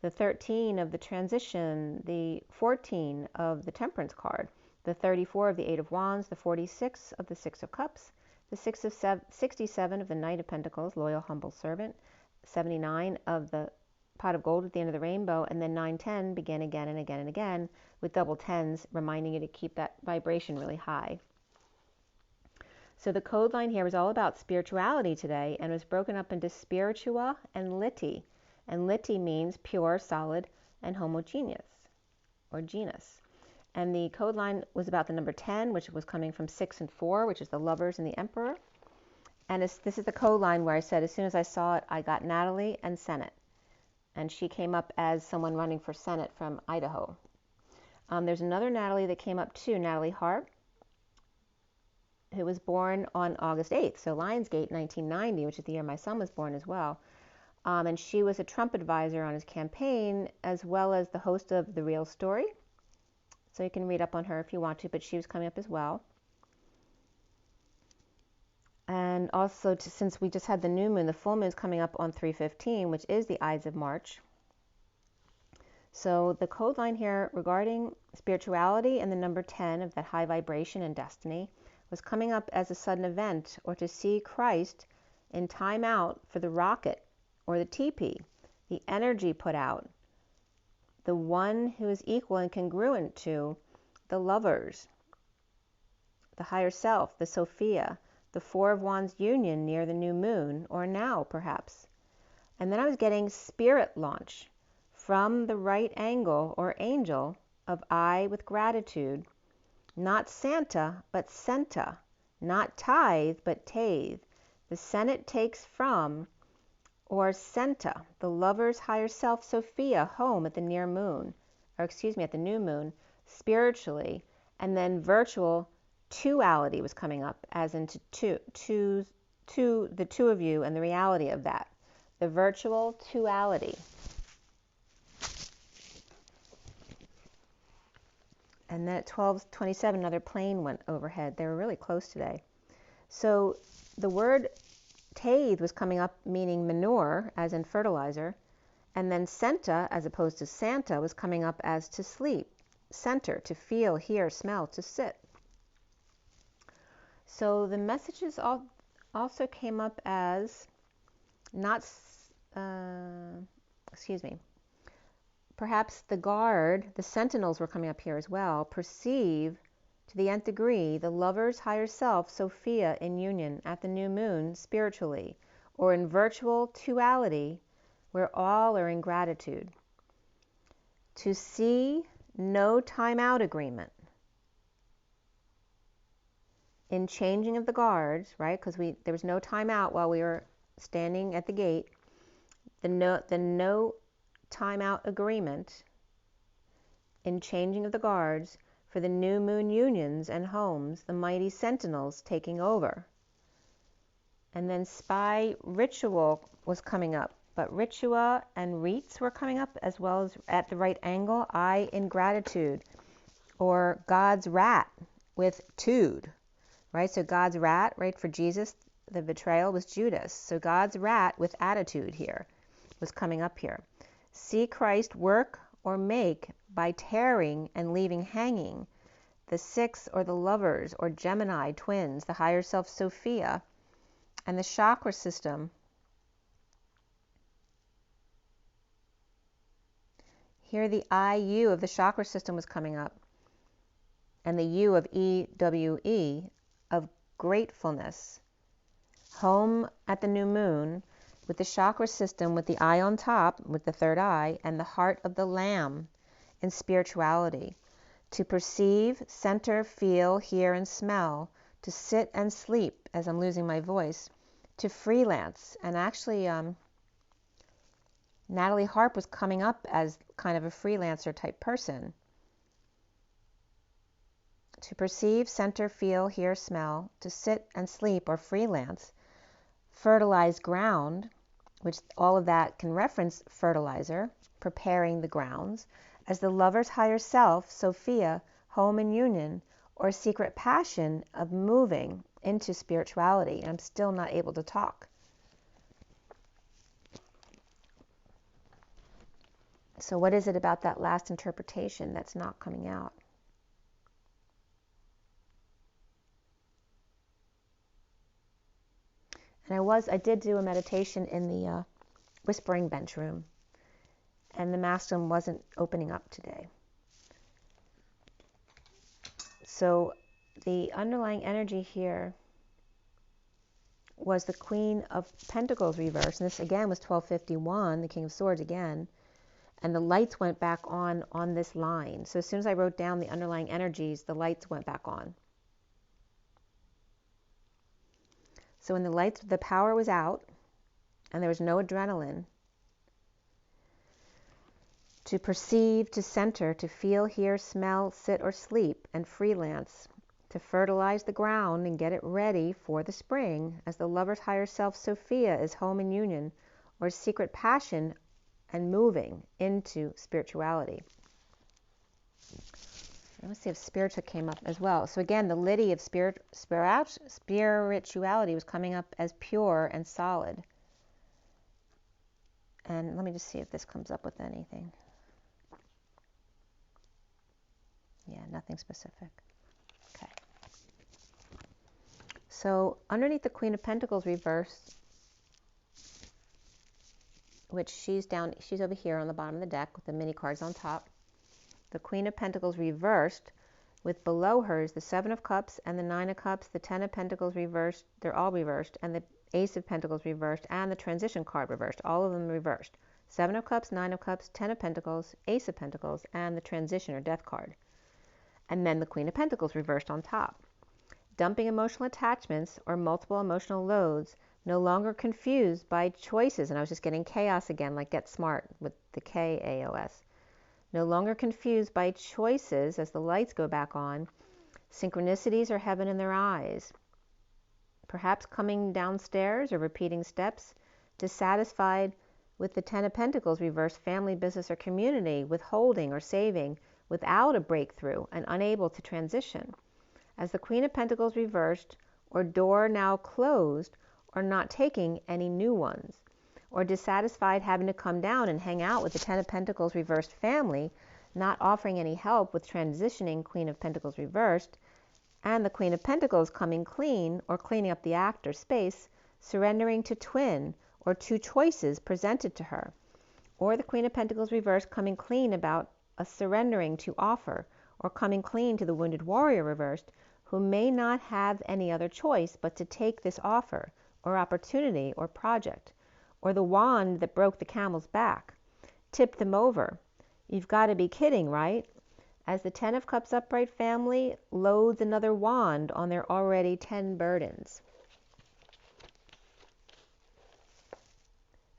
The 13 of the Transition, the 14 of the Temperance card, the 34 of the 8 of Wands, the 46 of the 6 of Cups, the 67 of the Knight of Pentacles, Loyal, Humble Servant, 79 of the Pot of Gold at the end of the rainbow, and then 910 begin again and again and again, with double tens reminding you to keep that vibration really high. So the code line here was all about spirituality today, and was broken up into spiritua and liti. And liti means pure, solid, and homogeneous, or genus. And the code line was about the number 10, which was coming from 6 and 4, which is the Lovers and the Emperor. And this is the code line where I said as soon as I saw it, I got Natalie and Senate. And she came up as someone running for Senate from Idaho. There's another Natalie that came up too, Natalie Harper, who was born on August 8th, so Lionsgate 1990, which is the year my son was born as well. And she was a Trump advisor on his campaign, as well as the host of The Real Story. So you can read up on her if you want to, but she was coming up as well. And also, since we just had the new moon, the full moon is coming up on 3/15, which is the Ides of March. So the code line here regarding spirituality and the number 10 of that high vibration and destiny was coming up as a sudden event, or to see Christ in time out for the rocket or the teepee, the energy put out, the one who is equal and congruent to the Lovers, the Higher Self, the Sophia, the 4 of Wands union near the new moon, or now perhaps. And then I was getting spirit launch from the right angle or angel of I with gratitude, not Santa, but Senta, not tithe, but tithe. The Senate takes from, or Senta, the Lover's higher self, Sophia, home at the near moon, at the new moon, spiritually, and then virtual duality was coming up, as into the two of you and the reality of that, the virtual duality. And then at 12:27, another plane went overhead. They were really close today. So the word tithe was coming up, meaning manure, as in fertilizer. And then Senta, as opposed to Santa, was coming up as to sleep, center, to feel, hear, smell, to sit. So the messages also came up as perhaps the guard, the Sentinels were coming up here as well, perceive to the nth degree the Lover's higher self, Sophia, in union at the new moon spiritually, or in virtual duality, where all are in gratitude. To see no time-out agreement in changing of the guards, right? Because there was no time out while we were standing at the gate. The no timeout agreement in changing of the guards for the new moon unions and homes, the mighty Sentinels taking over. And then spy ritual was coming up, but ritua and rites were coming up as well as at the right angle, I in gratitude, or God's rat with tude, right? So God's rat, right, for Jesus, the betrayal was Judas. So God's rat with attitude here was coming up here. See Christ work or make by tearing and leaving hanging the six or the lovers or Gemini twins, the higher self Sophia, and the chakra system. Here the IU of the chakra system was coming up, and the U of EWE of gratefulness. Home at the new moon with the chakra system with the eye on top, with the third eye, and the heart of the lamb in spirituality. To perceive, center, feel, hear, and smell. To sit and sleep, as I'm losing my voice. To freelance. And actually, Natalie Harper was coming up as kind of a freelancer type person. To perceive, center, feel, hear, smell. To sit and sleep or freelance. Fertilize ground, which all of that can reference fertilizer, preparing the grounds, as the lover's higher self, Sophia, home and union, or secret passion of moving into spirituality. And I'm still not able to talk. So what is it about that last interpretation that's not coming out? And I did do a meditation in the whispering bench room, and the master wasn't opening up today. So the underlying energy here was the Queen of Pentacles reversed, and this again was 1251, the King of Swords again, and the lights went back on this line. So as soon as I wrote down the underlying energies, the lights went back on. So when the power was out, and there was no adrenaline, to perceive, to center, to feel, hear, smell, sit or sleep, and freelance, to fertilize the ground and get it ready for the spring, as the lover's higher self, Sophia, is home in union, or secret passion and moving into spirituality. Let's see if spiritual came up as well. So again, the Liddy of spirituality was coming up as pure and solid. And let me just see if this comes up with anything. Yeah, nothing specific. Okay. So underneath the Queen of Pentacles reversed, which she's over here on the bottom of the deck with the mini cards on top. The Queen of Pentacles reversed, with below hers the Seven of Cups and the Nine of Cups, the Ten of Pentacles reversed, they're all reversed, and the Ace of Pentacles reversed, and the Transition card reversed, all of them reversed. Seven of Cups, Nine of Cups, Ten of Pentacles, Ace of Pentacles, and the Transition or Death card. And then the Queen of Pentacles reversed on top. Dumping emotional attachments or multiple emotional loads, no longer confused by choices, and I was just getting chaos again, like Get Smart with the KAOS. No longer confused by choices as the lights go back on, synchronicities or heaven in their eyes. Perhaps coming downstairs or repeating steps, dissatisfied with the Ten of Pentacles reversed, family, business, or community, withholding or saving without a breakthrough and unable to transition. As the Queen of Pentacles reversed, or door now closed, or not taking any new ones. Or dissatisfied having to come down and hang out with the Ten of Pentacles reversed family, not offering any help with transitioning Queen of Pentacles reversed, and the Queen of Pentacles coming clean or cleaning up the act or space, surrendering to twin or two choices presented to her. Or the Queen of Pentacles reversed coming clean about a surrendering to offer, or coming clean to the Wounded Warrior reversed, who may not have any other choice but to take this offer or opportunity or project. Or the wand that broke the camel's back, tipped them over. You've got to be kidding, right? As the Ten of Cups upright family loads another wand on their already 10 burdens.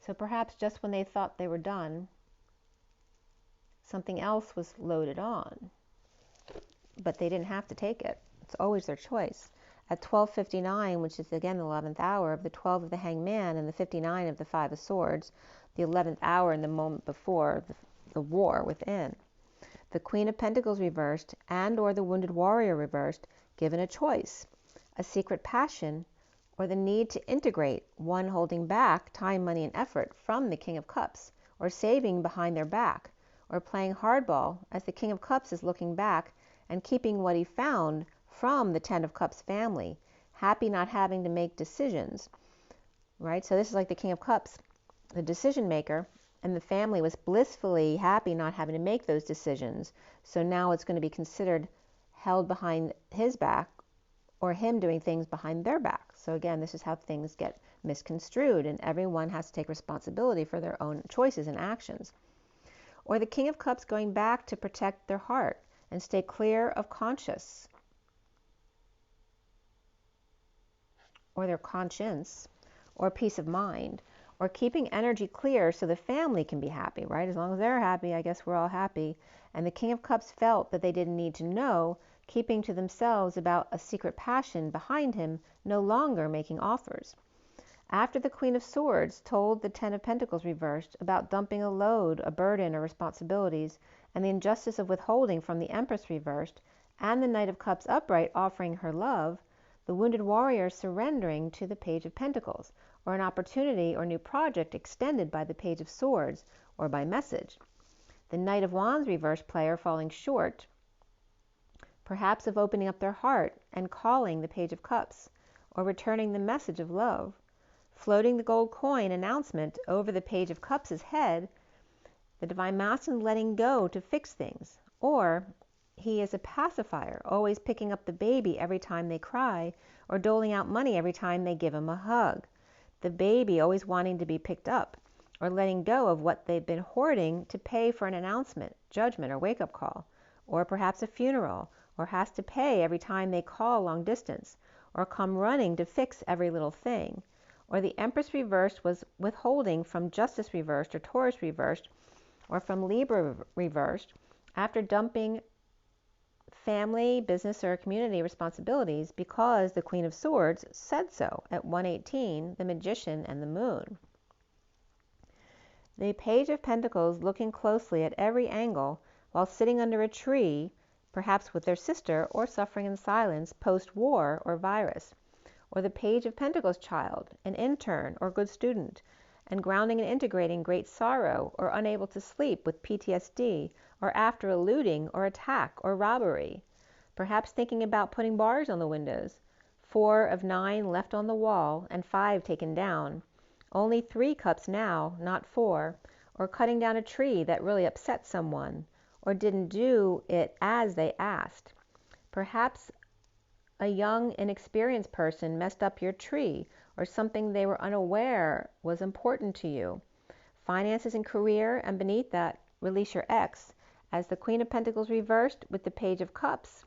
So perhaps just when they thought they were done, something else was loaded on. But they didn't have to take it. It's always their choice. At 12:59, which is again the 11th hour, of the 12 of the Hanged Man and the 59 of the Five of Swords, the 11th hour in the moment before the war within. The Queen of Pentacles reversed and or the Wounded Warrior reversed, given a choice, a secret passion, or the need to integrate, one holding back time, money, and effort from the King of Cups, or saving behind their back, or playing hardball as the King of Cups is looking back and keeping what he found from the Ten of Cups family, happy not having to make decisions, right? So this is like the King of Cups, the decision maker, and the family was blissfully happy not having to make those decisions. So now it's going to be considered held behind his back or him doing things behind their back. So again, this is how things get misconstrued, and everyone has to take responsibility for their own choices and actions. Or the King of Cups going back to protect their heart and stay clear of conscience or their conscience or peace of mind, or keeping energy clear so the family can be happy, right? As long as they're happy, I guess we're all happy. And the King of Cups felt that they didn't need to know, keeping to themselves about a secret passion behind him, no longer making offers. After the Queen of Swords told the Ten of Pentacles reversed about dumping a load, a burden, or responsibilities, and the injustice of withholding from the Empress reversed, and the Knight of Cups upright offering her love, the Wounded Warrior surrendering to the Page of Pentacles, or an opportunity or new project extended by the Page of Swords, or by message. The Knight of Wands reverse player falling short, perhaps of opening up their heart and calling the Page of Cups, or returning the message of love, floating the gold coin announcement over the Page of Cups' head, the Divine Masculine letting go to fix things, or he is a pacifier, always picking up the baby every time they cry, or doling out money every time they give him a hug. The baby always wanting to be picked up, or letting go of what they've been hoarding to pay for an announcement, judgment, or wake-up call, or perhaps a funeral, or has to pay every time they call long distance, or come running to fix every little thing. Or the Empress reversed was withholding from Justice reversed, or Taurus reversed, or from Libra reversed, after dumping family, business, or community responsibilities because the Queen of Swords said so at 118, the Magician and the Moon. The Page of Pentacles looking closely at every angle while sitting under a tree, perhaps with their sister, or suffering in silence post-war or virus. Or the Page of Pentacles child, an intern or good student, and grounding and integrating great sorrow, or unable to sleep with PTSD, or after a looting or attack or robbery, perhaps thinking about putting bars on the windows, 4 of 9 left on the wall and 5 taken down, only 3 cups now, not 4, or cutting down a tree that really upset someone, or didn't do it as they asked. Perhaps a young, inexperienced person messed up your tree, or something they were unaware was important to you. Finances and career, and beneath that, release your ex, as the Queen of Pentacles reversed with the Page of Cups,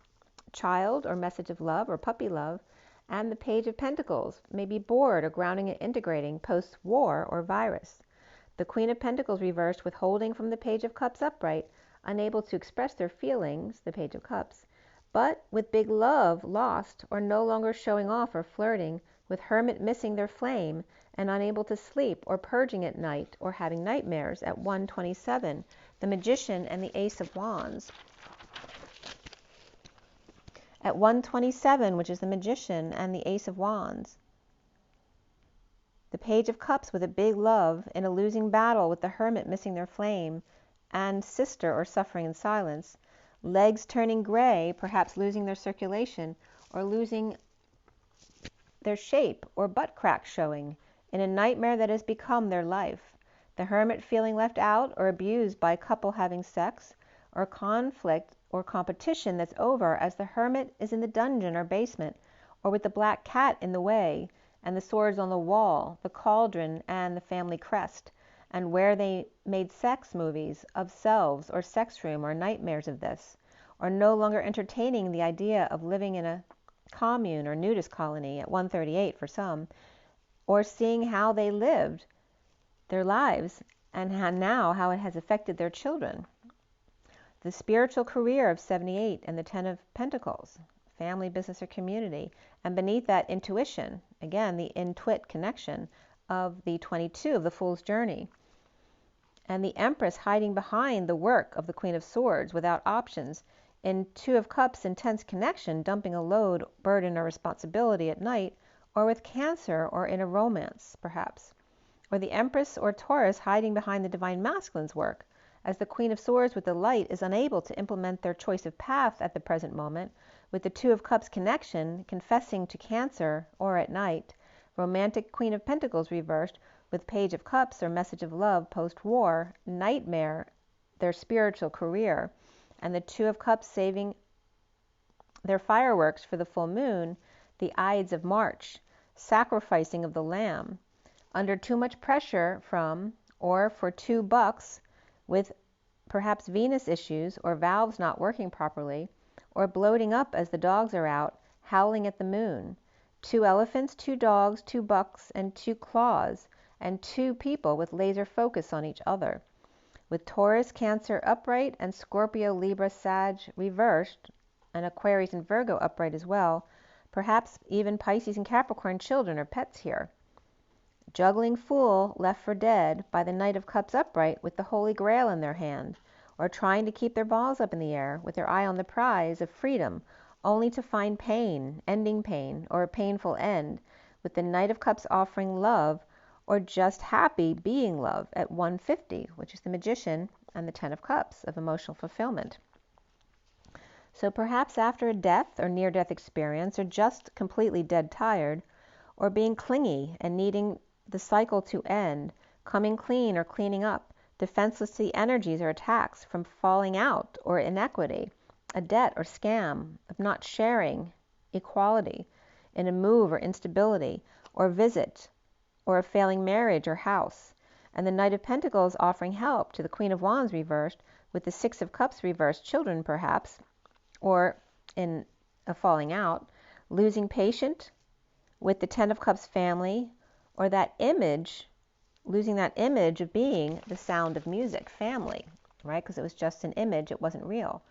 child or message of love or puppy love, and the Page of Pentacles may be bored or grounding and integrating post-war or virus. The Queen of Pentacles reversed withholding from the Page of Cups upright, unable to express their feelings, the Page of Cups, but with big love lost or no longer showing off or flirting, with Hermit missing their flame and unable to sleep or purging at night or having nightmares at 127, the Magician and the Ace of Wands. At 127, which is the Magician and the Ace of Wands, the Page of Cups with a big love in a losing battle with the Hermit missing their flame and sister or suffering in silence, legs turning gray, perhaps losing their circulation or losing their shape, or butt crack showing in a nightmare that has become their life. The Hermit feeling left out or abused by a couple having sex, or conflict or competition that's over as the Hermit is in the dungeon or basement, or with the black cat in the way, and the swords on the wall, the cauldron and the family crest, and where they made sex movies of selves or sex room or nightmares of this, or no longer entertaining the idea of living in a commune or nudist colony at 138 for some, or seeing how they lived their lives and now how it has affected their children. The spiritual career of 78 and the 10 of Pentacles, family, business, or community. And beneath that, intuition, again, the intuit connection of the 22 of the Fool's Journey. And the Empress hiding behind the work of the Queen of Swords without options. In 2 of Cups, intense connection, dumping a load, burden, or responsibility at night, or with Cancer, or in a romance, perhaps. Or the Empress or Taurus hiding behind the Divine Masculine's work, as the Queen of Swords with the light is unable to implement their choice of path at the present moment, with the 2 of Cups connection, confessing to Cancer, or at night. Romantic Queen of Pentacles reversed, with Page of Cups or message of love post-war, nightmare, their spiritual career, and the 2 of Cups saving their fireworks for the full moon, the Ides of March, sacrificing of the lamb, under too much pressure from, or for $2, with perhaps Venus issues or valves not working properly, or bloating up as the dogs are out, howling at the moon. 2 elephants, 2 dogs, 2 bucks, and 2 claws, and 2 people with laser focus on each other. With Taurus, Cancer upright, and Scorpio, Libra, Sag reversed, and Aquarius and Virgo upright as well, perhaps even Pisces and Capricorn children or pets here. Juggling Fool left for dead by the Knight of Cups upright with the Holy Grail in their hand, or trying to keep their balls up in the air with their eye on the prize of freedom, only to find pain, ending pain, or a painful end, with the Knight of Cups offering love, or just happy being love at 150, which is the Magician, and the 10 of Cups of emotional fulfillment. So perhaps after a death or near-death experience, or just completely dead tired, or being clingy and needing the cycle to end, coming clean or cleaning up, defenseless to the energies or attacks from falling out or inequity, a debt or scam of not sharing, equality, in a move or instability, or visit, or a failing marriage or house, and the Knight of Pentacles offering help to the Queen of Wands reversed, with the 6 of Cups reversed, children perhaps, or in a falling out, losing patient with the 10 of Cups family, or that image, losing that image of being the Sound of Music family, right? Because it was just an image, it wasn't real.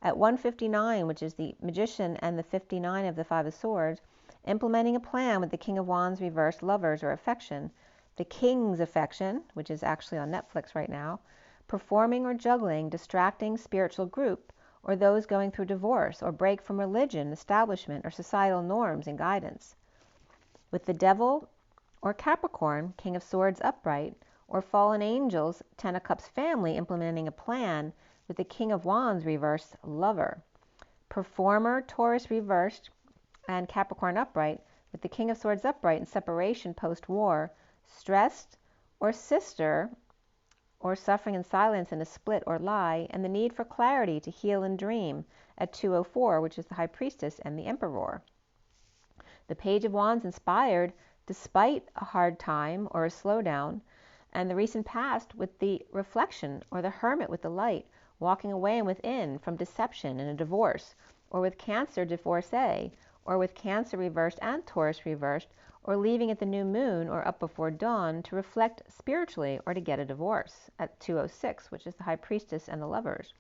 At 159, which is the Magician and the 59 of the 5 of Swords, implementing a plan with the King of Wands reversed, lovers or affection, the King's affection, which is actually on Netflix right now, performing or juggling, distracting spiritual group, or those going through divorce or break from religion, establishment, or societal norms and guidance. With the Devil or Capricorn, King of Swords upright, or fallen angels, 10 of Cups family implementing a plan with the King of Wands reversed, lover. Performer, Taurus reversed, and Capricorn upright, with the King of Swords upright in separation post-war, stressed or sister, or suffering in silence in a split or lie, and the need for clarity to heal and dream at 204, which is the High Priestess and the Emperor. The Page of Wands inspired despite a hard time or a slowdown, and the recent past with the Reflection or the Hermit with the light, walking away and within from deception and a divorce, or with Cancer divorcee, or with Cancer reversed and Taurus reversed, or leaving at the new moon or up before dawn to reflect spiritually or to get a divorce at 206, which is the High Priestess and the Lovers.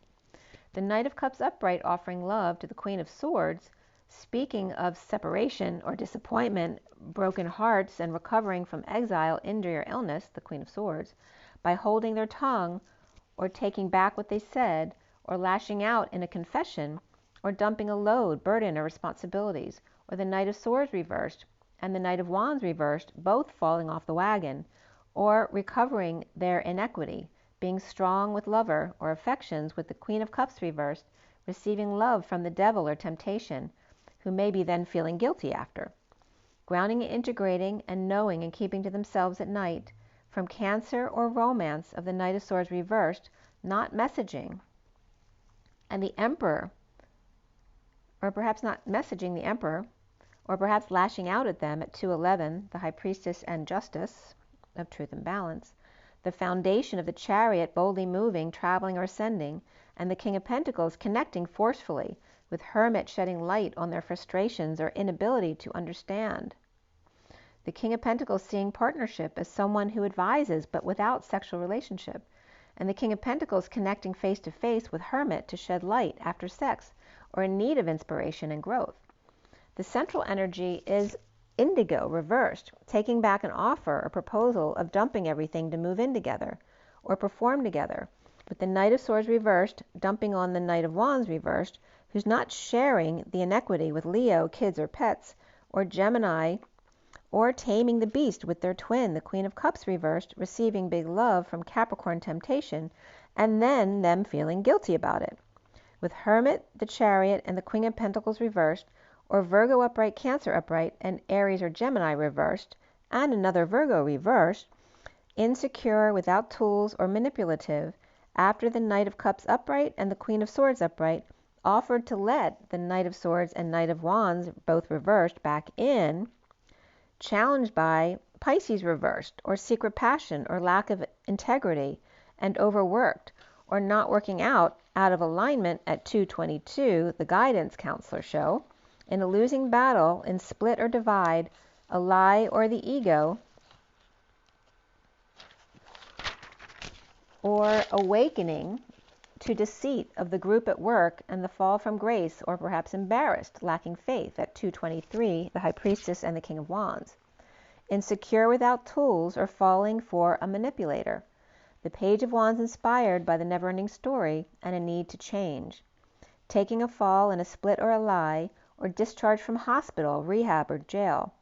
The Knight of Cups upright offering love to the Queen of Swords, speaking of separation or disappointment, broken hearts, and recovering from exile, injury, or illness, the Queen of Swords, by holding their tongue or taking back what they said, or lashing out in a confession, or dumping a load, burden, or responsibilities, or the Knight of Swords reversed and the Knight of Wands reversed, both falling off the wagon, or recovering their inequity, being strong with lover or affections with the Queen of Cups reversed, receiving love from the devil or temptation, who may be then feeling guilty after. Grounding and integrating and knowing and keeping to themselves at night, from Cancer or romance of the Knight of Swords reversed, not messaging. And the Emperor, or perhaps not messaging the Emperor, or perhaps lashing out at them at 211, the High Priestess and Justice of Truth and Balance, the foundation of the Chariot boldly moving, traveling, or ascending, and the King of Pentacles connecting forcefully, with Hermit shedding light on their frustrations or inability to understand. The King of Pentacles seeing partnership as someone who advises but without sexual relationship, and the King of Pentacles connecting face to face with Hermit to shed light after sex or in need of inspiration and growth. The central energy is Indigo reversed, taking back an offer or proposal of dumping everything to move in together or perform together, with the Knight of Swords reversed dumping on the Knight of Wands reversed, who's not sharing the inequity with Leo, kids or pets, or Gemini, or taming the beast with their twin, the Queen of Cups reversed, receiving big love from Capricorn temptation, and then them feeling guilty about it. With Hermit, the Chariot, and the Queen of Pentacles reversed, or Virgo upright, Cancer upright, and Aries or Gemini reversed, and another Virgo reversed, insecure, without tools, or manipulative, after the Knight of Cups upright and the Queen of Swords upright offered to let the Knight of Swords and Knight of Wands, both reversed, back in, challenged by Pisces reversed, or secret passion, or lack of integrity, and overworked, or not working out of alignment at 222, the guidance counselor show, in a losing battle, in split or divide, a lie or the ego, or awakening to deceit of the group at work and the fall from grace, or perhaps embarrassed, lacking faith at 223, the High Priestess and the King of Wands. Insecure, without tools, or falling for a manipulator. The Page of Wands inspired by the never-ending story and a need to change. Taking a fall in a split or a lie, or discharge from hospital, rehab, or jail.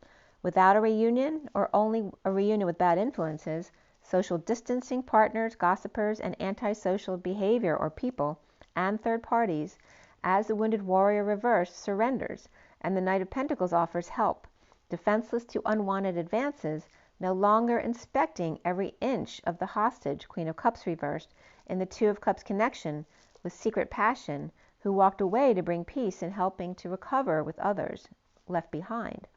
Without a reunion, or only a reunion with bad influences, social distancing, partners, gossipers, and antisocial behavior or people, and third parties, as the Wounded Warrior reversed surrenders, and the Knight of Pentacles offers help, defenseless to unwanted advances, no longer inspecting every inch of the hostage, Queen of Cups reversed, in the Two of Cups connection with secret passion, who walked away to bring peace and helping to recover with others left behind.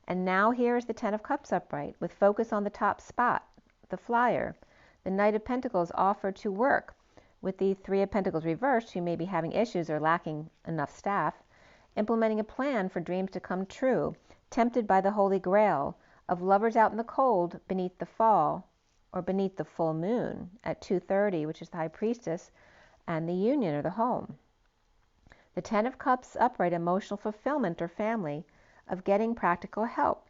And now here is the Ten of Cups upright, with focus on the top spot, the flyer. The Knight of Pentacles offered to work with the Three of Pentacles reversed, who may be having issues or lacking enough staff, implementing a plan for dreams to come true, tempted by the Holy Grail of lovers out in the cold beneath the fall, or beneath the full moon at 2:30, which is the High Priestess, and the union or the home. The Ten of Cups upright, emotional fulfillment or family, of getting practical help.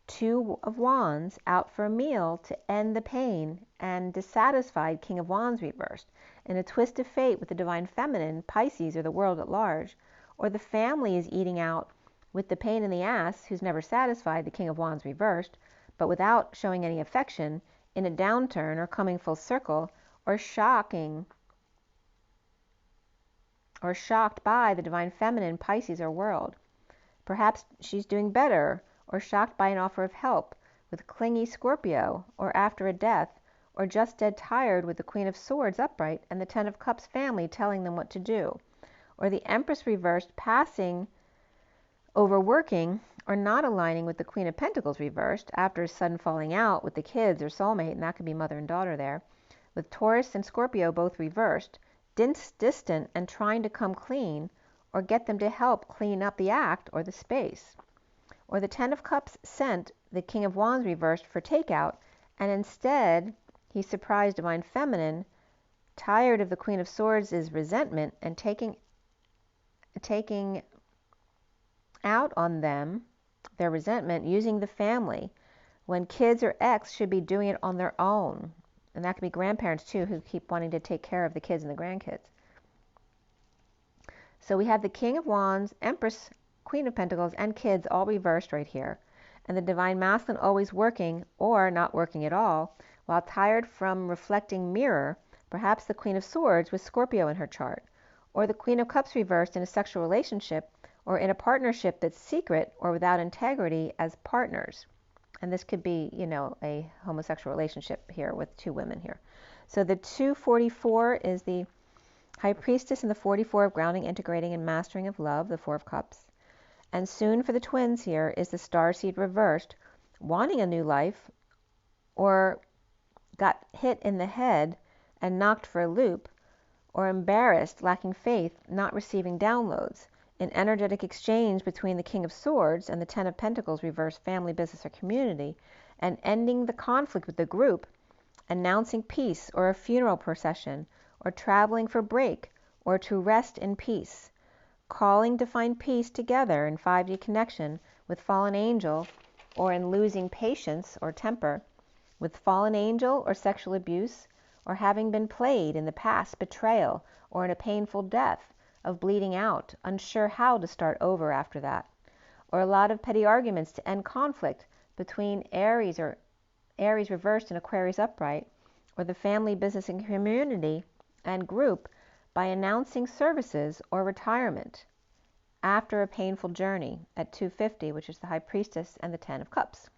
Two of Wands, out for a meal to end the pain, and dissatisfied King of Wands reversed, in a twist of fate with the Divine Feminine, Pisces, or the world at large, or the family is eating out with the pain in the ass, who's never satisfied, the King of Wands reversed, but without showing any affection, in a downturn or coming full circle, or shocked by the Divine Feminine, Pisces, or world. Perhaps she's doing better, or shocked by an offer of help with clingy Scorpio, or after a death, or just dead tired with the Queen of Swords upright and the Ten of Cups family telling them what to do, or the Empress reversed passing, overworking, or not aligning with the Queen of Pentacles reversed after a sudden falling out with the kids or soulmate, and that could be mother and daughter there, with Taurus and Scorpio both reversed, distant and trying to come clean, or get them to help clean up the act or the space. Or the Ten of Cups sent the King of Wands reversed for takeout, and instead he surprised Divine Feminine, tired of the Queen of Swords' resentment and taking out on them their resentment, using the family when kids or ex should be doing it on their own. And that could be grandparents too, who keep wanting to take care of the kids and the grandkids. So we have the King of Wands, Empress, Queen of Pentacles, and kids all reversed right here. And the Divine Masculine always working or not working at all, while tired from reflecting mirror, perhaps the Queen of Swords with Scorpio in her chart, or the Queen of Cups reversed in a sexual relationship, or in a partnership that's secret or without integrity as partners. And this could be, a homosexual relationship here with two women here. So the 244 is the High Priestess, and the 44 of grounding, integrating, and mastering of love, the Four of Cups. And soon for the twins here is the Starseed reversed, wanting a new life, or got hit in the head and knocked for a loop, or embarrassed, lacking faith, not receiving downloads. An energetic exchange between the King of Swords and the Ten of Pentacles reversed, family, business, or community, and ending the conflict with the group announcing peace or a funeral procession, or traveling for break, or to rest in peace. Calling to find peace together in 5D connection with fallen angel, or in losing patience or temper, with fallen angel or sexual abuse, or having been played in the past betrayal, or in a painful death of bleeding out, unsure how to start over after that, or a lot of petty arguments to end conflict between Aries or Aries reversed and Aquarius upright, or the family, business, and community and group by announcing services or retirement after a painful journey at 250, which is the High Priestess and the 10 of Cups.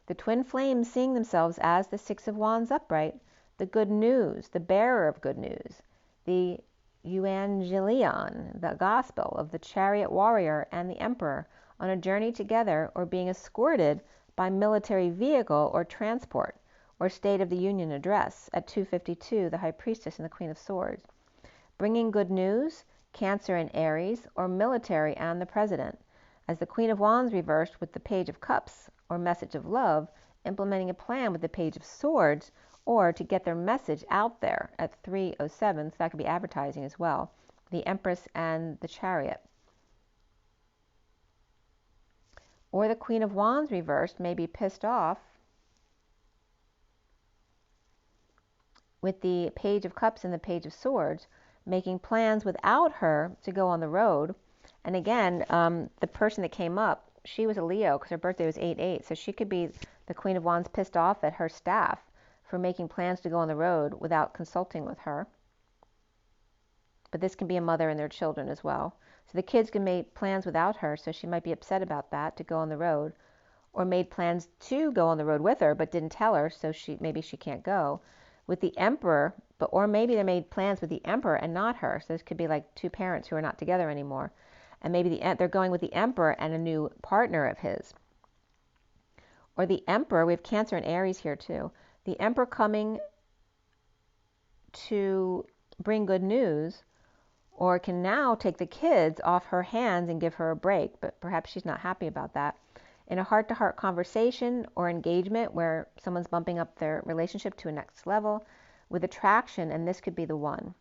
The twin flames seeing themselves as the 6 of Wands upright, the good news, the bearer of good news, the Evangelion, the gospel of the chariot warrior and the emperor on a journey together, or being escorted by military vehicle or transport, or State of the Union address at 252, the High Priestess and the Queen of Swords. Bringing good news, Cancer and Aries, or military and the President, as the Queen of Wands reversed with the Page of Cups, or message of love, implementing a plan with the Page of Swords, or to get their message out there at 307, so that could be advertising as well, the Empress and the Chariot. Or the Queen of Wands reversed may be pissed off with the Page of Cups and the Page of Swords, making plans without her to go on the road. And again, the person that came up, she was a Leo because her birthday was 8/8, so she could be the Queen of Wands pissed off at her staff for making plans to go on the road without consulting with her. But this can be a mother and their children as well. So the kids can make plans without her, so she might be upset about that, to go on the road, or made plans to go on the road with her but didn't tell her, so maybe she can't go. With the Emperor, or maybe they made plans with the Emperor and not her. So this could be like two parents who are not together anymore. And maybe they're going with the Emperor and a new partner of his. Or the Emperor, we have Cancer and Aries here too. The Emperor coming to bring good news, or can now take the kids off her hands and give her a break, but perhaps she's not happy about that. In a heart-to-heart conversation or engagement where someone's bumping up their relationship to a next level with attraction, and this could be the one.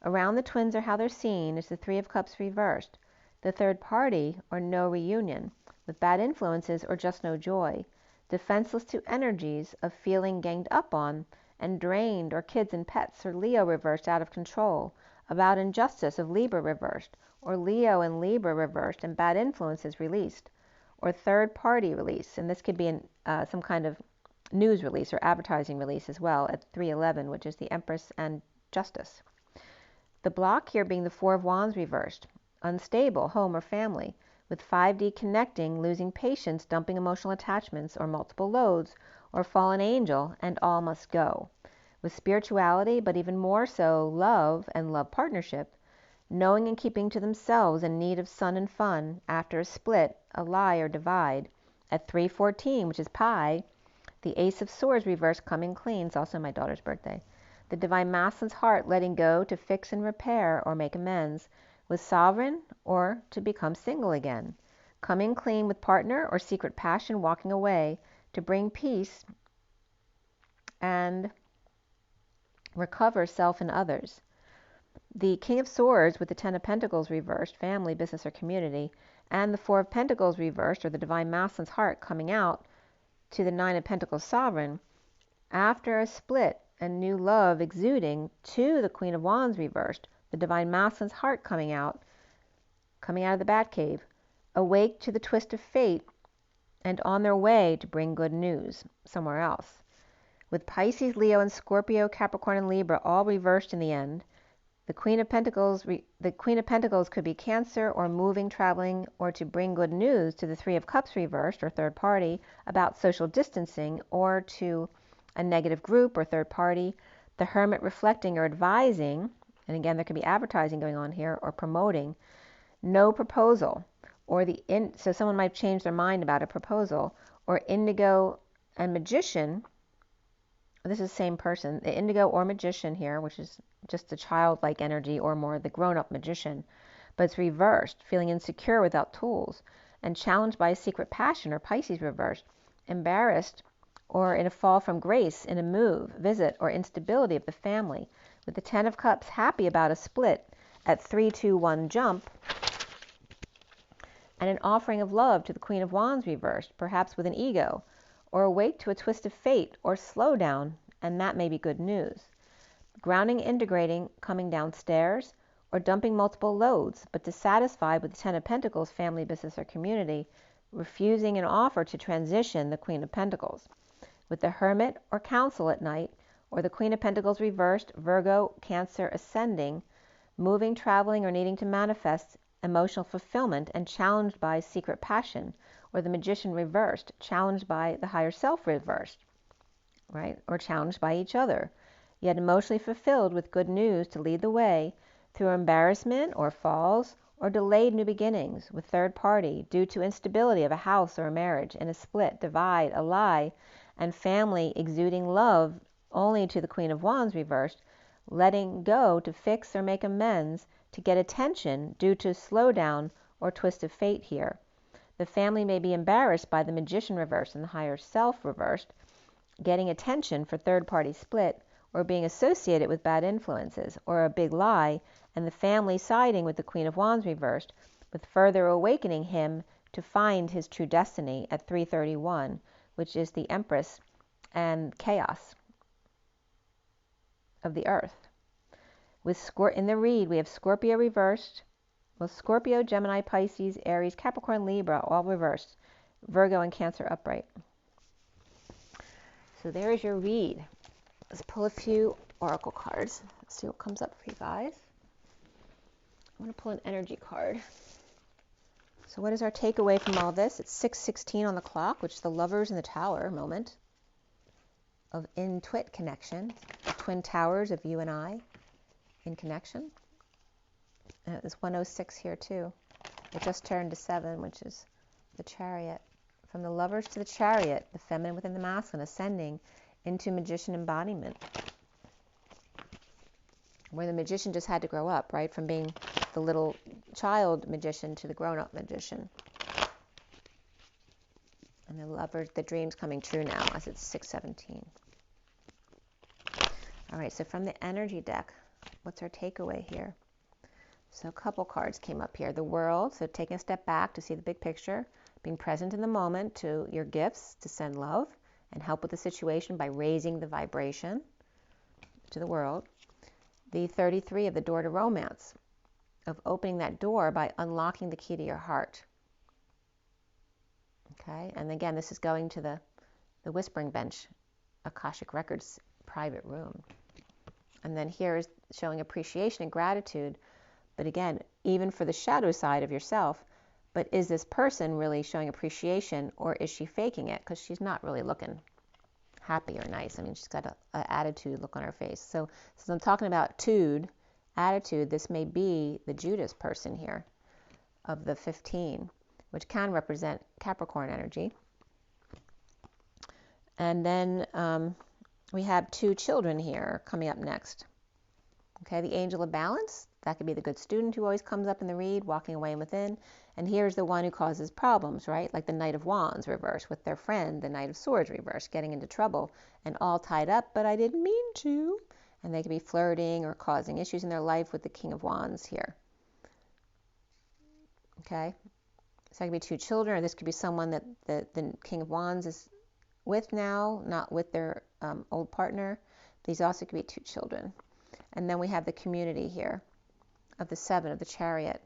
Around the twins, or how they're seen, is the 3 of Cups reversed, the third party, or no reunion, with bad influences or just no joy, defenseless to energies of feeling ganged up on and drained, or kids and pets, or Leo reversed out of control, about injustice of Libra reversed, or Leo and Libra reversed and bad influences released, or third party release, and this could be some kind of news release or advertising release as well at 311, which is the Empress and Justice. The block here being the 4 of Wands reversed, unstable home or family, with 5D connecting, losing patience, dumping emotional attachments or multiple loads, or fallen angel, and all must go. With spirituality, but even more so love and love partnership, knowing and keeping to themselves in need of sun and fun after a split, a lie or divide. At 314, which is Pi, the Ace of Swords reversed, coming clean. It's also my daughter's birthday. The Divine Masculine's heart letting go to fix and repair or make amends with sovereign, or to become single again. Coming clean with partner or secret passion, walking away to bring peace and recover self and others. The King of Swords with the 10 of Pentacles reversed, family, business, or community, and the 4 of Pentacles reversed, or the Divine Masculine's heart, coming out to the 9 of Pentacles sovereign, after a split and new love exuding, to the Queen of Wands reversed, the Divine Masculine's heart coming out of the Batcave, awake to the twist of fate and on their way to bring good news somewhere else. With Pisces, Leo, and Scorpio, Capricorn, and Libra all reversed in the end, the Queen of Pentacles could be Cancer, or moving, traveling, or to bring good news to the 3 of Cups reversed, or third party, about social distancing, or to a negative group or third party. The Hermit reflecting or advising, and again there could be advertising going on here, or promoting, no proposal, or so someone might change their mind about a proposal. Or Indigo and Magician, this is the same person, the Indigo or Magician here, which is just the childlike energy, or more the grown-up magician, but it's reversed, feeling insecure without tools, and challenged by a secret passion, or Pisces reversed, embarrassed or in a fall from grace in a move, visit, or instability of the family, with the Ten of Cups happy about a split at 3-2-1 jump, and an offering of love to the Queen of Wands reversed, perhaps with an ego, or awake to a twist of fate, or slow down, and that may be good news. Grounding, integrating, coming downstairs, or dumping multiple loads, but dissatisfied with the Ten of Pentacles, family, business, or community, refusing an offer to transition the Queen of Pentacles. With the Hermit or Council at night, or the Queen of Pentacles reversed, Virgo, Cancer ascending, moving, traveling, or needing to manifest emotional fulfillment and challenged by secret passion, or the Magician reversed, challenged by the higher self reversed, right? Or challenged by each other, yet emotionally fulfilled with good news to lead the way through embarrassment or falls or delayed new beginnings with third party due to instability of a house or a marriage, in a split, divide, a lie, and family exuding love only to the Queen of Wands reversed, letting go to fix or make amends to get attention due to slowdown or twist of fate here. The family may be embarrassed by the Magician reversed and the higher self reversed, getting attention for third party split, or being associated with bad influences, or a big lie, and the family siding with the Queen of Wands reversed, with further awakening him to find his true destiny at 331, which is the Empress and chaos of the earth. In the read, we have Scorpio reversed, well, Scorpio, Gemini, Pisces, Aries, Capricorn, Libra, all reversed, Virgo and Cancer upright. So there's your read. Let's pull a few oracle cards. Let's see what comes up for you guys. I'm going to pull an energy card. So what is our takeaway from all this? It's 6:16 on the clock, which is the Lovers in the Tower moment of in-twit connection. The twin towers of you and I in connection. And it was 1:06 here too. It just turned to 7, which is the Chariot. From the Lovers to the Chariot, the feminine within the masculine, ascending into Magician embodiment. Where the Magician just had to grow up, right? From being the little child magician to the grown-up magician. And the Lovers, the dream's coming true now as it's 6:17. All right, so from the energy deck, what's our takeaway here? So a couple cards came up here. The World, so taking a step back to see the big picture, being present in the moment to your gifts, to send love and help with the situation by raising the vibration to the world. The 33 of the Door to Romance, of opening that door by unlocking the key to your heart. Okay, and again, this is going to the Whispering Bench, Akashic Records private room. And then here is showing appreciation and gratitude, but again, even for the shadow side of yourself, but is this person really showing appreciation, or is she faking it? Because she's not really looking happy or nice. I mean, she's got an attitude look on her face. So since I'm talking about attitude, this may be the Judas person here of the 15, which can represent Capricorn energy. And then we have 2 children here coming up next. Okay, the Angel of Balance, that could be the good student who always comes up in the read, walking away and within. And here's the one who causes problems, right? Like the Knight of Wands reversed with their friend, the Knight of Swords reversed, getting into trouble and all tied up, but I didn't mean to. And they could be flirting or causing issues in their life with the King of Wands here. Okay, so that could be 2 children, or this could be someone that the King of Wands is with now, not with their old partner. These also could be 2 children. And then we have the community here of the 7 of the Chariot,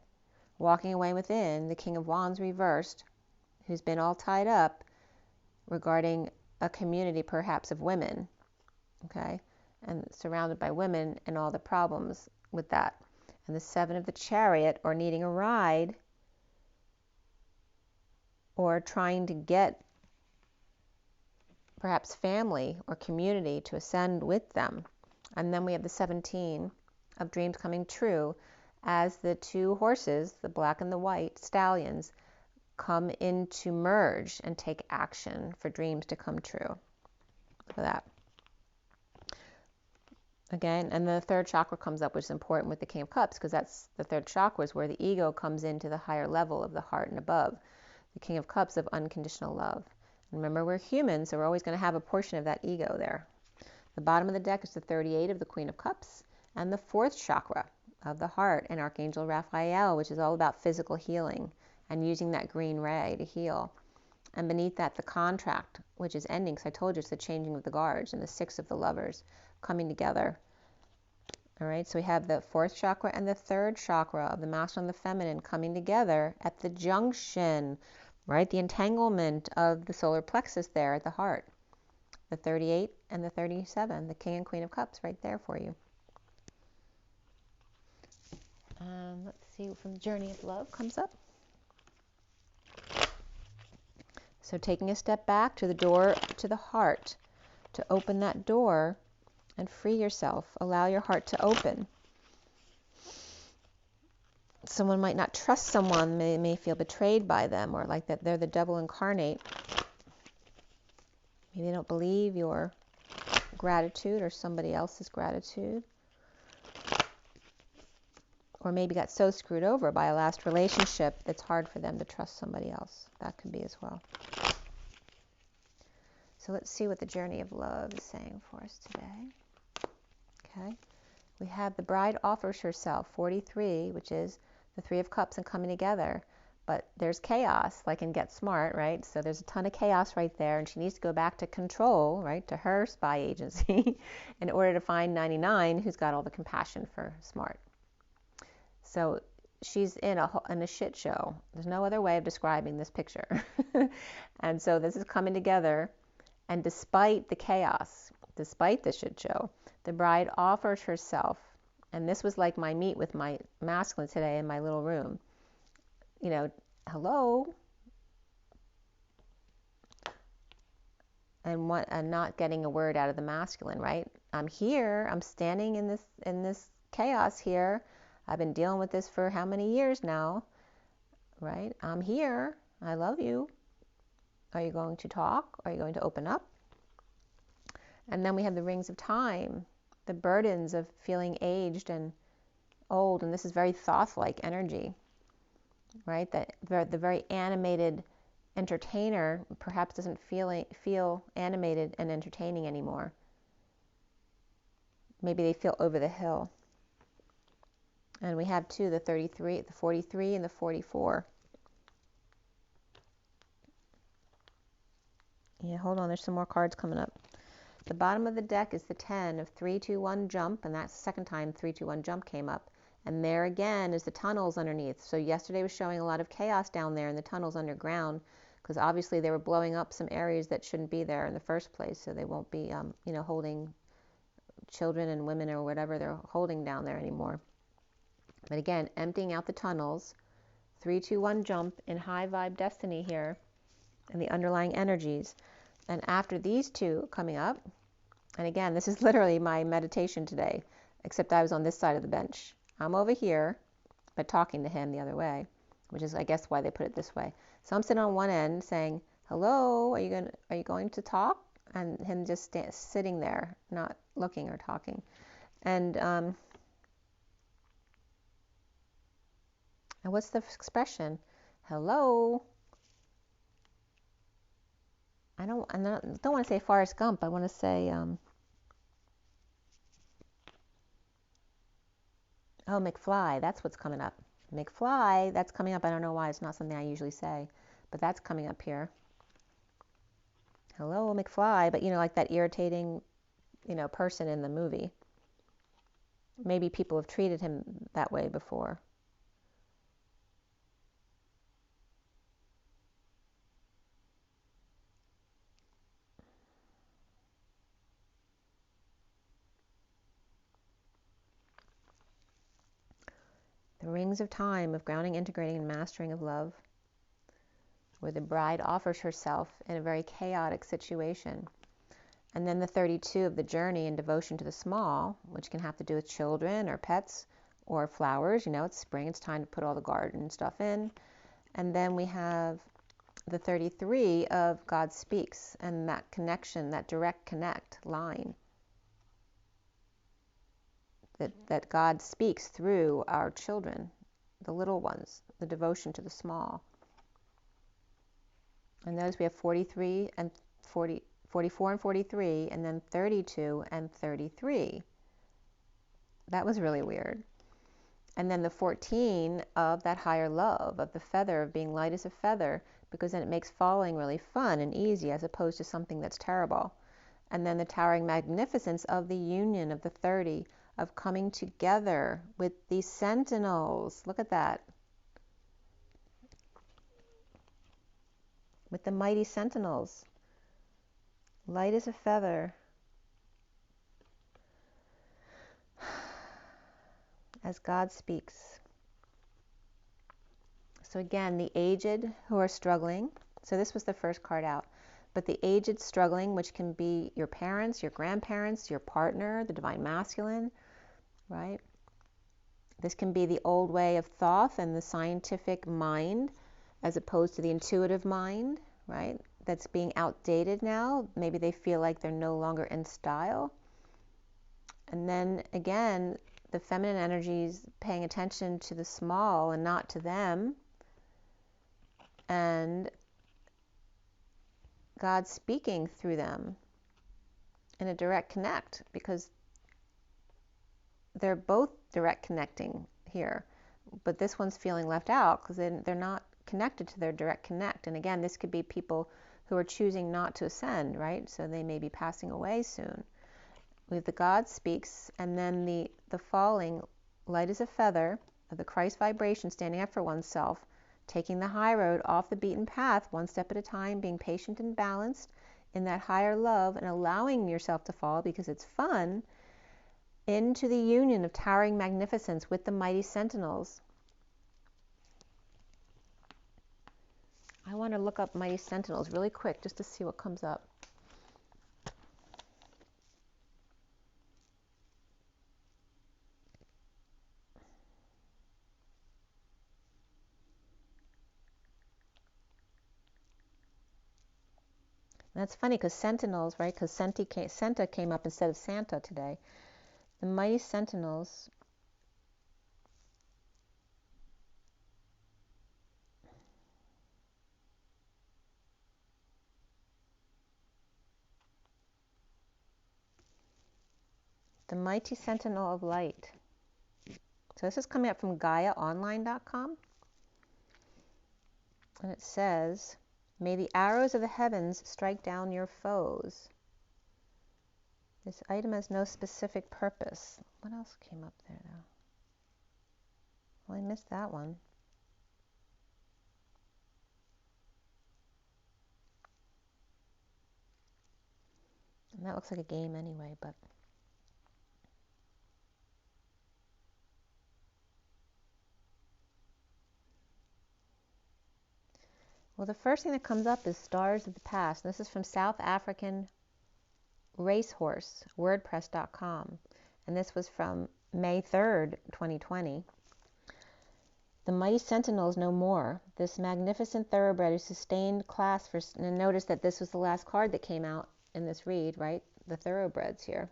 walking away within, the King of Wands reversed, who's been all tied up regarding a community perhaps of women, okay, and surrounded by women and all the problems with that. And the 7 of the Chariot, or needing a ride, or trying to get perhaps family or community to ascend with them. And then we have the 17 of dreams coming true as the 2 horses, the black and the white stallions, come in to merge and take action for dreams to come true. For that. Again, and the 3rd chakra comes up, which is important with the King of Cups, because that's the 3rd chakra is where the ego comes into the higher level of the heart and above. The King of Cups of unconditional love. Remember, we're human, so we're always going to have a portion of that ego there. The bottom of the deck is the 38 of the Queen of Cups and the 4th chakra of the heart and Archangel Raphael, which is all about physical healing and using that green ray to heal. And beneath that, the contract, which is ending, because I told you it's the changing of the guards, and the 6 of the lovers coming together. All right, so we have the 4th chakra and the 3rd chakra of the masculine and the feminine coming together at the junction, right? The entanglement of the solar plexus there at the heart. The 38 and the 37, the King and Queen of Cups right there for you. Let's see from the Journey of Love comes up. So taking a step back to the door to the heart, to open that door and free yourself. Allow your heart to open. Someone might not trust someone, may feel betrayed by them, or like that they're the devil incarnate. Maybe they don't believe your gratitude or somebody else's gratitude. Or maybe got so screwed over by a last relationship it's hard for them to trust somebody else. That could be as well. So let's see what the Journey of Love is saying for us today. Okay. We have the bride offers herself, 43, which is the 3 of Cups and coming together. But there's chaos, like in Get Smart, right? So there's a ton of chaos right there, and she needs to go back to control, right, to her spy agency in order to find 99, who's got all the compassion for Smart. So she's in a shit show. There's no other way of describing this picture. And so this is coming together, and despite the chaos, despite the shit show, the bride offers herself, and this was like my meet with my masculine today in my little room. You know, hello, and not getting a word out of the masculine, right? I'm here. I'm standing in this chaos here. I've been dealing with this for how many years now, right? I'm here. I love you. Are you going to talk? Are you going to open up? And then we have the rings of time, the burdens of feeling aged and old, and this is very thoth-like energy, right? That the very animated entertainer perhaps doesn't feel animated and entertaining anymore. Maybe they feel over the hill. And we have too the 33, the 43, and the 44. Yeah, hold on, there's some more cards coming up. The bottom of the deck is the 10 of 3, 2, 1 jump, and that's the second time 3, 2, 1 jump came up. And there again is the tunnels underneath. So yesterday was showing a lot of chaos down there in the tunnels underground, because obviously they were blowing up some areas that shouldn't be there in the first place, so they won't be, holding children and women or whatever they're holding down there anymore. But again, emptying out the tunnels, 3, 2, 1 jump in high vibe destiny here, and the underlying energies. And after these two coming up, and again, this is literally my meditation today, except I was on this side of the bench. I'm over here, but talking to him the other way, which is, I guess, why they put it this way. So I'm sitting on one end saying, hello, are you going to talk? And him just sitting there, not looking or talking. And what's the expression? Hello. I don't want to say Forrest Gump. I want to say, oh, McFly. That's what's coming up. McFly, that's coming up. I don't know why. It's not something I usually say, but that's coming up here. Hello, McFly. But, like that irritating, person in the movie. Maybe people have treated him that way before. The rings of time of grounding, integrating, and mastering of love, where the bride offers herself in a very chaotic situation. And then the 32 of the journey and devotion to the small, which can have to do with children or pets or flowers. It's spring, it's time to put all the garden stuff in. And then we have the 33 of God speaks, and that connection, that direct connect line. That God speaks through our children, the little ones, the devotion to the small. And those we have 43 and 40, 44 and 43, and then 32 and 33. That was really weird. And then the 14 of that higher love, of the feather, of being light as a feather, because then it makes falling really fun and easy as opposed to something that's terrible. And then the towering magnificence of the union of the 30, of coming together with these sentinels. Look at that. With the mighty sentinels. Light as a feather. As God speaks. So again, the aged who are struggling. So this was the first card out. But the aged struggling, which can be your parents, your grandparents, your partner, the divine masculine, right? This can be the old way of thought and the scientific mind as opposed to the intuitive mind, right? That's being outdated now. Maybe they feel like they're no longer in style. And then again, the feminine energies paying attention to the small and not to them. And God speaking through them in a direct connect, because they're both direct connecting here. But this one's feeling left out because they're not connected to their direct connect. And again, this could be people who are choosing not to ascend, right? So they may be passing away soon. We have the God speaks, and then the falling, light as a feather, of the Christ vibration, standing up for oneself, taking the high road off the beaten path, one step at a time, being patient and balanced in that higher love, and allowing yourself to fall because it's fun, into the union of towering magnificence with the mighty sentinels. I want to look up mighty sentinels really quick just to see what comes up. And that's funny because sentinels, right? Because Senta came up instead of Santa today. The mighty sentinels. The mighty sentinel of light. So this is coming up from GaiaOnline.com. And it says, may the arrows of the heavens strike down your foes. This item has no specific purpose. What else came up there now? Well, I missed that one. And that looks like a game anyway, but... Well, the first thing that comes up is Stars of the Past. This is from South African Racehorse, WordPress.com. And this was from May 3rd, 2020. The mighty sentinels no more. This magnificent thoroughbred who sustained class for... And notice that this was the last card that came out in this read, right? The thoroughbreds here.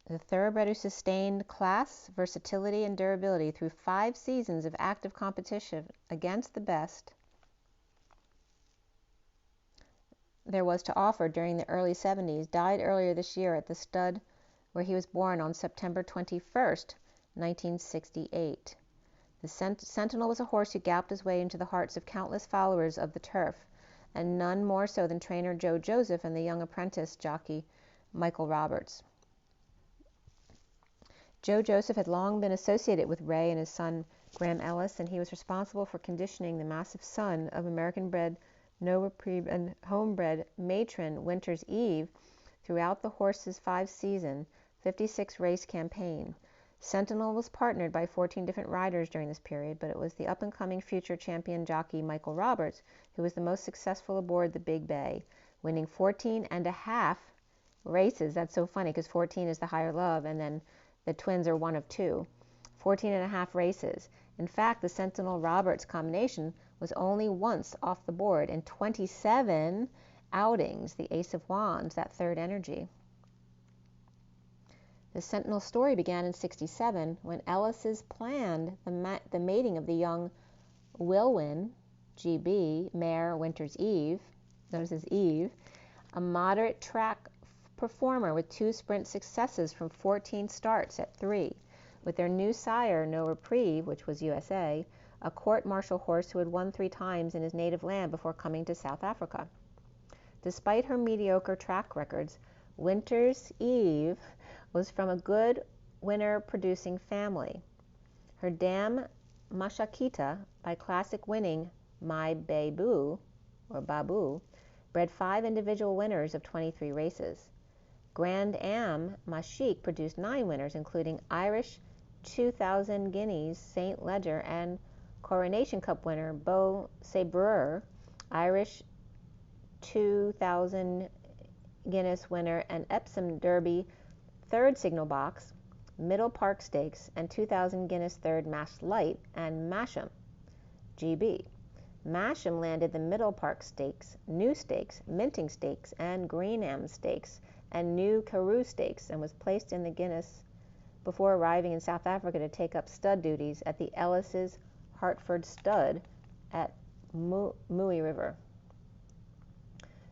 The thoroughbred who sustained class, versatility, and durability through 5 seasons of active competition against the best there was to offer during the early 70s, died earlier this year at the stud where he was born on September 21st, 1968. The Sentinel was a horse who galloped his way into the hearts of countless followers of the turf, and none more so than trainer Joe Joseph and the young apprentice jockey Michael Roberts. Joe Joseph had long been associated with Ray and his son Graham Ellis, and he was responsible for conditioning the massive son of American-bred, no-reprieve and homebred matron Winter's Eve throughout the horse's 5-season, 56-race campaign. Sentinel was partnered by 14 different riders during this period, but it was the up-and-coming future champion jockey Michael Roberts who was the most successful aboard the Big Bay, winning 14 and a half races. That's so funny because 14 is the higher love, and then the twins are one of 2. 14 and a half races. In fact, the Sentinel-Roberts combination was only once off the board in 27 outings, the Ace of Wands, that third energy. The Sentinel story began in 67 when Ellis's planned the mating of the young Wilwyn, GB, mare Winter's Eve, known as Eve, a moderate track performer with 2 sprint successes from 14 starts at 3. With their new sire, No Reprieve, which was USA, a court-martial horse who had won 3 times in his native land before coming to South Africa. Despite her mediocre track records, Winter's Eve was from a good winner-producing family. Her dam Mashakita, by classic winning My Babu, or Babu, bred 5 individual winners of 23 races. Grand Am Mashik produced 9 winners, including Irish 2,000 Guineas St. Leger and Coronation Cup winner Beau Sabreur, Irish 2,000 Guinness winner and Epsom Derby 3rd Signal Box, Middle Park Stakes, and 2,000 Guinness 3rd Mash Light, and Masham, GB. Masham landed the Middle Park Stakes, New Stakes, Minting Stakes, and Greenham Stakes, and New Karoo Stakes, and was placed in the Guinness before arriving in South Africa to take up stud duties at the Ellis's Hartford Stud at Mui River.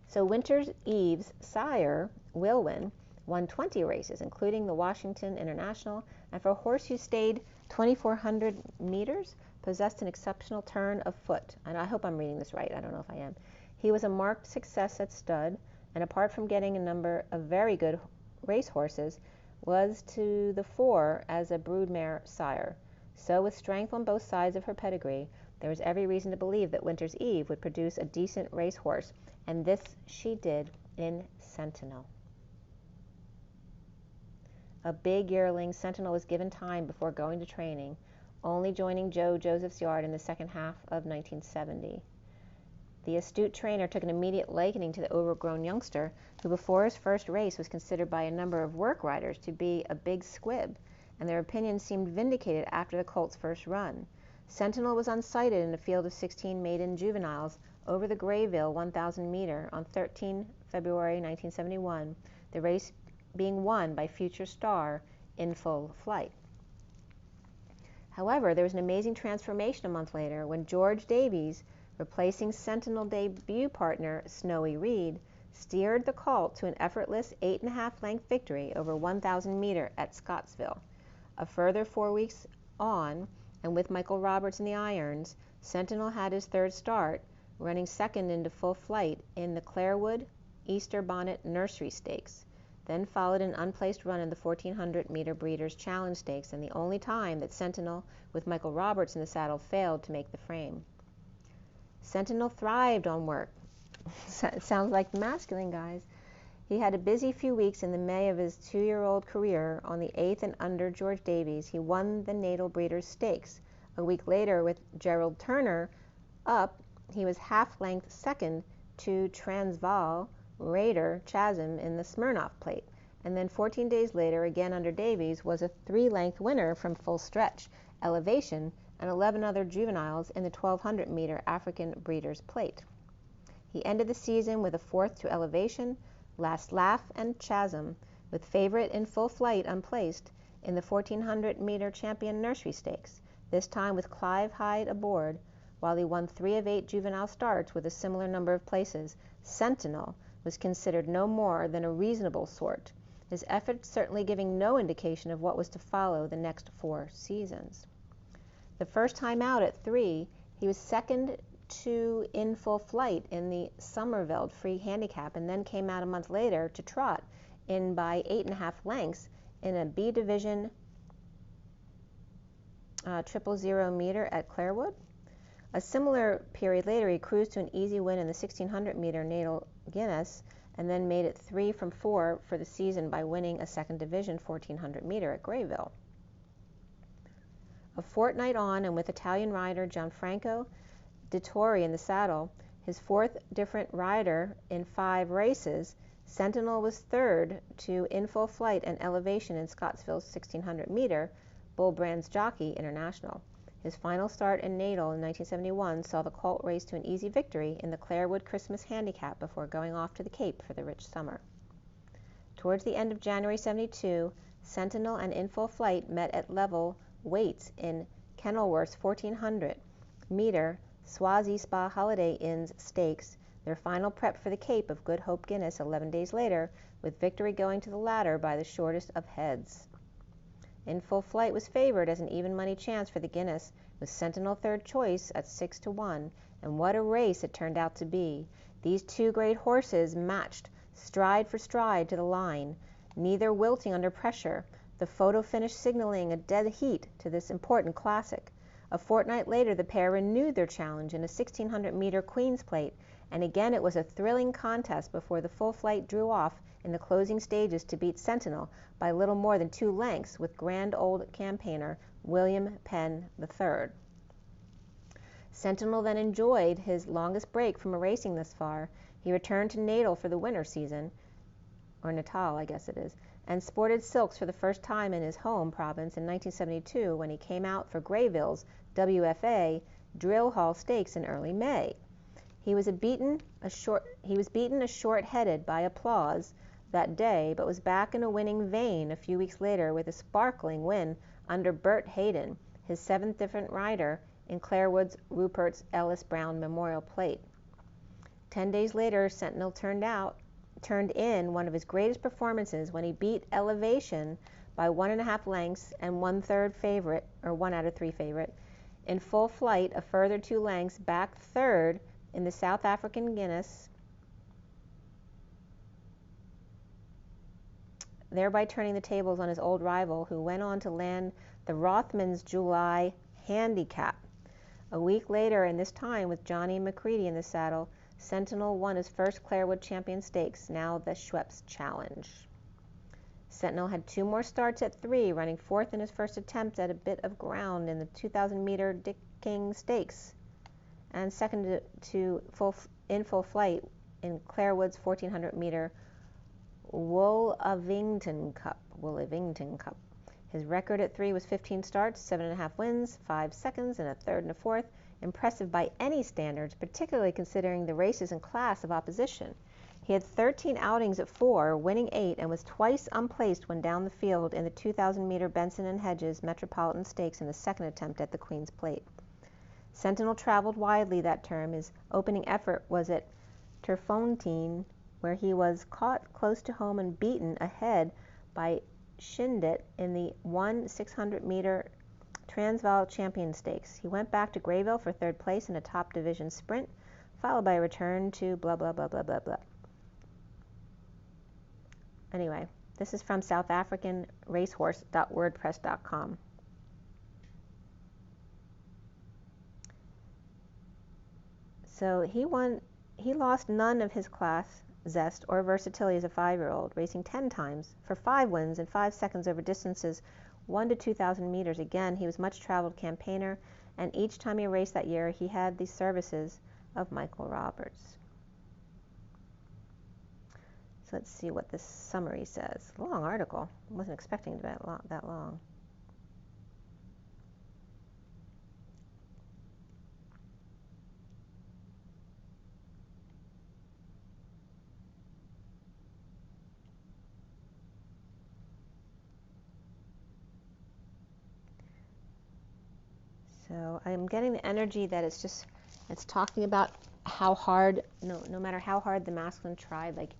So Winter's Eve's sire, Wilwyn, won 20 races, including the Washington International, and for a horse who stayed 2,400 meters, possessed an exceptional turn of foot. And I hope I'm reading this right. I don't know if I am. He was a marked success at stud, and apart from getting a number of very good race horses, was to the fore as a broodmare sire. So with strength on both sides of her pedigree, there was every reason to believe that Winter's Eve would produce a decent racehorse, and this she did in Sentinel. A big yearling, Sentinel was given time before going to training, only joining Joe Joseph's yard in the second half of 1970. The astute trainer took an immediate liking to the overgrown youngster, who before his first race was considered by a number of work riders to be a big squib, and their opinions seemed vindicated after the colt's first run. Sentinel was unsighted in a field of 16 maiden juveniles over the Grayville 1,000 meter on 13 February 1971, the race being won by Future Star in full flight. However, there was an amazing transformation a month later when George Davies, replacing Sentinel debut partner Snowy Reed, steered the colt to an effortless 8.5 length victory over 1,000 meter at Scottsville. A further 4 weeks on, and with Michael Roberts in the irons, Sentinel had his 3rd start, running 2nd into full flight in the Clarewood Easter Bonnet Nursery Stakes. Then followed an unplaced run in the 1,400 meter Breeders' Challenge Stakes, and the only time that Sentinel, with Michael Roberts in the saddle, failed to make the frame. Sentinel thrived on work. It sounds like masculine, guys. He had a busy few weeks in the May of his 2-year-old career. On the 8th and under George Davies, he won the Natal Breeders' Stakes. A week later, with Gerald Turner up, he was half-length 2nd to Transvaal Raider Chasm in the Smirnoff Plate, and then 14 days later, again under Davies, was a 3-length winner from Full Stretch, Elevation, and 11 other juveniles in the 1,200 meter African Breeders' Plate. He ended the season with a 4th to Elevation, Last Laugh, and Chasm, with favorite in full flight unplaced in the 1,400 meter Champion Nursery Stakes, this time with Clive Hyde aboard. While he won 3 of 8 juvenile starts with a similar number of places, Sentinel was considered no more than a reasonable sort, his efforts certainly giving no indication of what was to follow the next 4 seasons. The first time out at 3, he was 2nd to in full flight in the Somerveld Free Handicap, and then came out a month later to trot in by 8.5 lengths in a B Division 000 meter at Clarewood. A similar period later, he cruised to an easy win in the 1,600 meter Natal Guinness, and then made it 3 from 4 for the season by winning a 2nd Division 1,400 meter at Grayville. A fortnight on, and with Italian rider Gianfranco Dettori in the saddle, his 4th different rider in 5 races, Sentinel was 3rd to in full flight and Elevation in Scottsville's 1,600 meter Bull Brands Jockey International. His final start in Natal in 1971 saw the colt race to an easy victory in the Clarewood Christmas Handicap before going off to the Cape for the rich summer. Towards the end of January 72, Sentinel and In Full Flight met at level weights in Kenilworth's 1,400 meter Swazi Spa Holiday Inn's stakes, their final prep for the Cape of Good Hope Guinness 11 days later, with victory going to the latter by the shortest of heads. In Full Flight was favored as an even money chance for the Guinness, with Sentinel third choice at 6-1, and what a race it turned out to be. These two great horses matched stride for stride to the line, neither wilting under pressure, the photo finish signaling a dead heat to this important classic. A fortnight later, the pair renewed their challenge in a 1,600-meter Queen's Plate, and again it was a thrilling contest before the Full Flight drew off in the closing stages to beat Sentinel by little more than 2 lengths with grand old campaigner William Penn III. Sentinel then enjoyed his longest break from racing thus far. He returned to Natal for the winter season, or Natal I guess it is, and sported silks for the first time in his home province in 1972 when he came out for Greyville's WFA Drill Hall Stakes in early May. He was beaten a short-headed by applause that day, but was back in a winning vein a few weeks later with a sparkling win under Bert Hayden, his 7th different rider in Clarewood's Rupert's Ellis Brown Memorial Plate. 10 days later, Sentinel turned in one of his greatest performances when he beat Elevation by 1.5 lengths and 1/3 favorite, or 1 out of 3 favorite. In Full Flight, a further 2 lengths back third in the South African Guinness, thereby turning the tables on his old rival, who went on to land the Rothmans July Handicap. A week later, and this time with Johnny McCready in the saddle, Sentinel won his first Clarewood Champion Stakes, now the Schweppes Challenge. Sentinel had 2 more starts at 3, running 4th in his first attempt at a bit of ground in the 2,000-meter Dick King Stakes, and second in Full Flight in Clarewood's 1,400-meter Woolivington Cup. His record at 3 was 15 starts, 7.5 wins, 5 seconds, and a third and a fourth. Impressive by any standards, particularly considering the races and class of opposition. He had 13 outings at 4, winning 8, and was twice unplaced when down the field in the 2,000-meter Benson and Hedges Metropolitan Stakes in the second attempt at the Queen's Plate. Sentinel traveled widely that term. His opening effort was at Terfontein, where he was caught close to home and beaten ahead by Schindit in the 1/600-meter Transvaal Champion Stakes. He went back to Greyville for 3rd place in a top division sprint, followed by a return to blah blah blah blah blah blah. Anyway, this is from South African Racehorse.wordpress.com. So he lost none of his class, zest, or versatility as a 5-year-old, racing 10 times for 5 wins and 5 seconds over distances 1 to 2,000 meters. Again, he was much traveled campaigner, and each time he raced that year, he had the services of Michael Roberts. So let's see what this summary says. Long article. I wasn't expecting it to be that long. So I'm getting the energy that it's talking about how hard, no matter how hard the masculine tried, like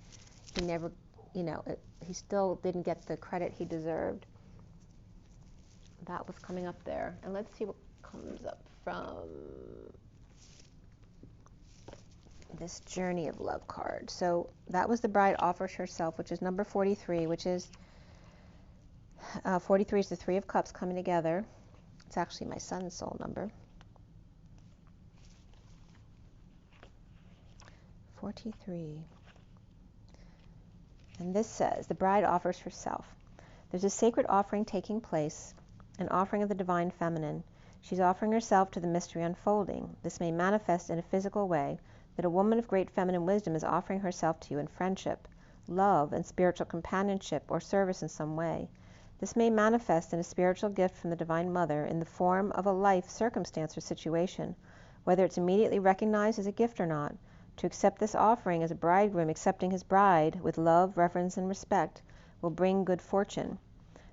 he never, he still didn't get the credit he deserved. That was coming up there. And let's see what comes up from this Journey of Love card. So that was the bride offers herself, which is number 43, which is 43 is the 3 of Cups coming together. It's actually my son's soul number. 43. And this says, the bride offers herself. There's a sacred offering taking place, an offering of the divine feminine. She's offering herself to the mystery unfolding. This may manifest in a physical way, that a woman of great feminine wisdom is offering herself to you in friendship, love, and spiritual companionship or service in some way. This may manifest in a spiritual gift from the Divine Mother in the form of a life circumstance or situation, whether it's immediately recognized as a gift or not. To accept this offering as a bridegroom accepting his bride with love, reverence, and respect will bring good fortune.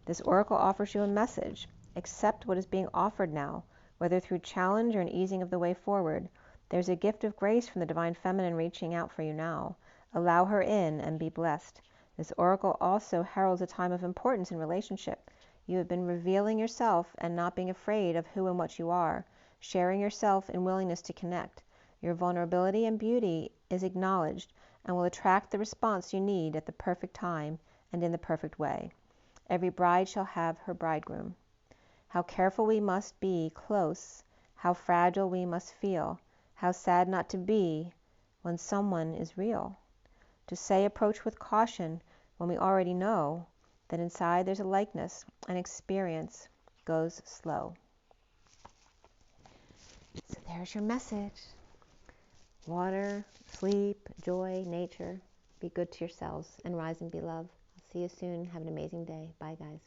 This oracle offers you a message. Accept what is being offered now. whether through challenge or an easing of the way forward. There's a gift of grace from the Divine Feminine reaching out for you now. Allow her in and be blessed. This oracle also heralds a time of importance in relationship. You have been revealing yourself and not being afraid of who and what you are, sharing yourself in willingness to connect. Your vulnerability and beauty is acknowledged and will attract the response you need at the perfect time and in the perfect way. Every bride shall have her bridegroom. How careful we must be close, how fragile we must feel, how sad not to be when someone is real. To say approach with caution when we already know that inside there's a likeness and experience goes slow. So there's your message. Water, sleep, joy, nature. Be good to yourselves and rise and be love. I'll see you soon. Have an amazing day. Bye, guys.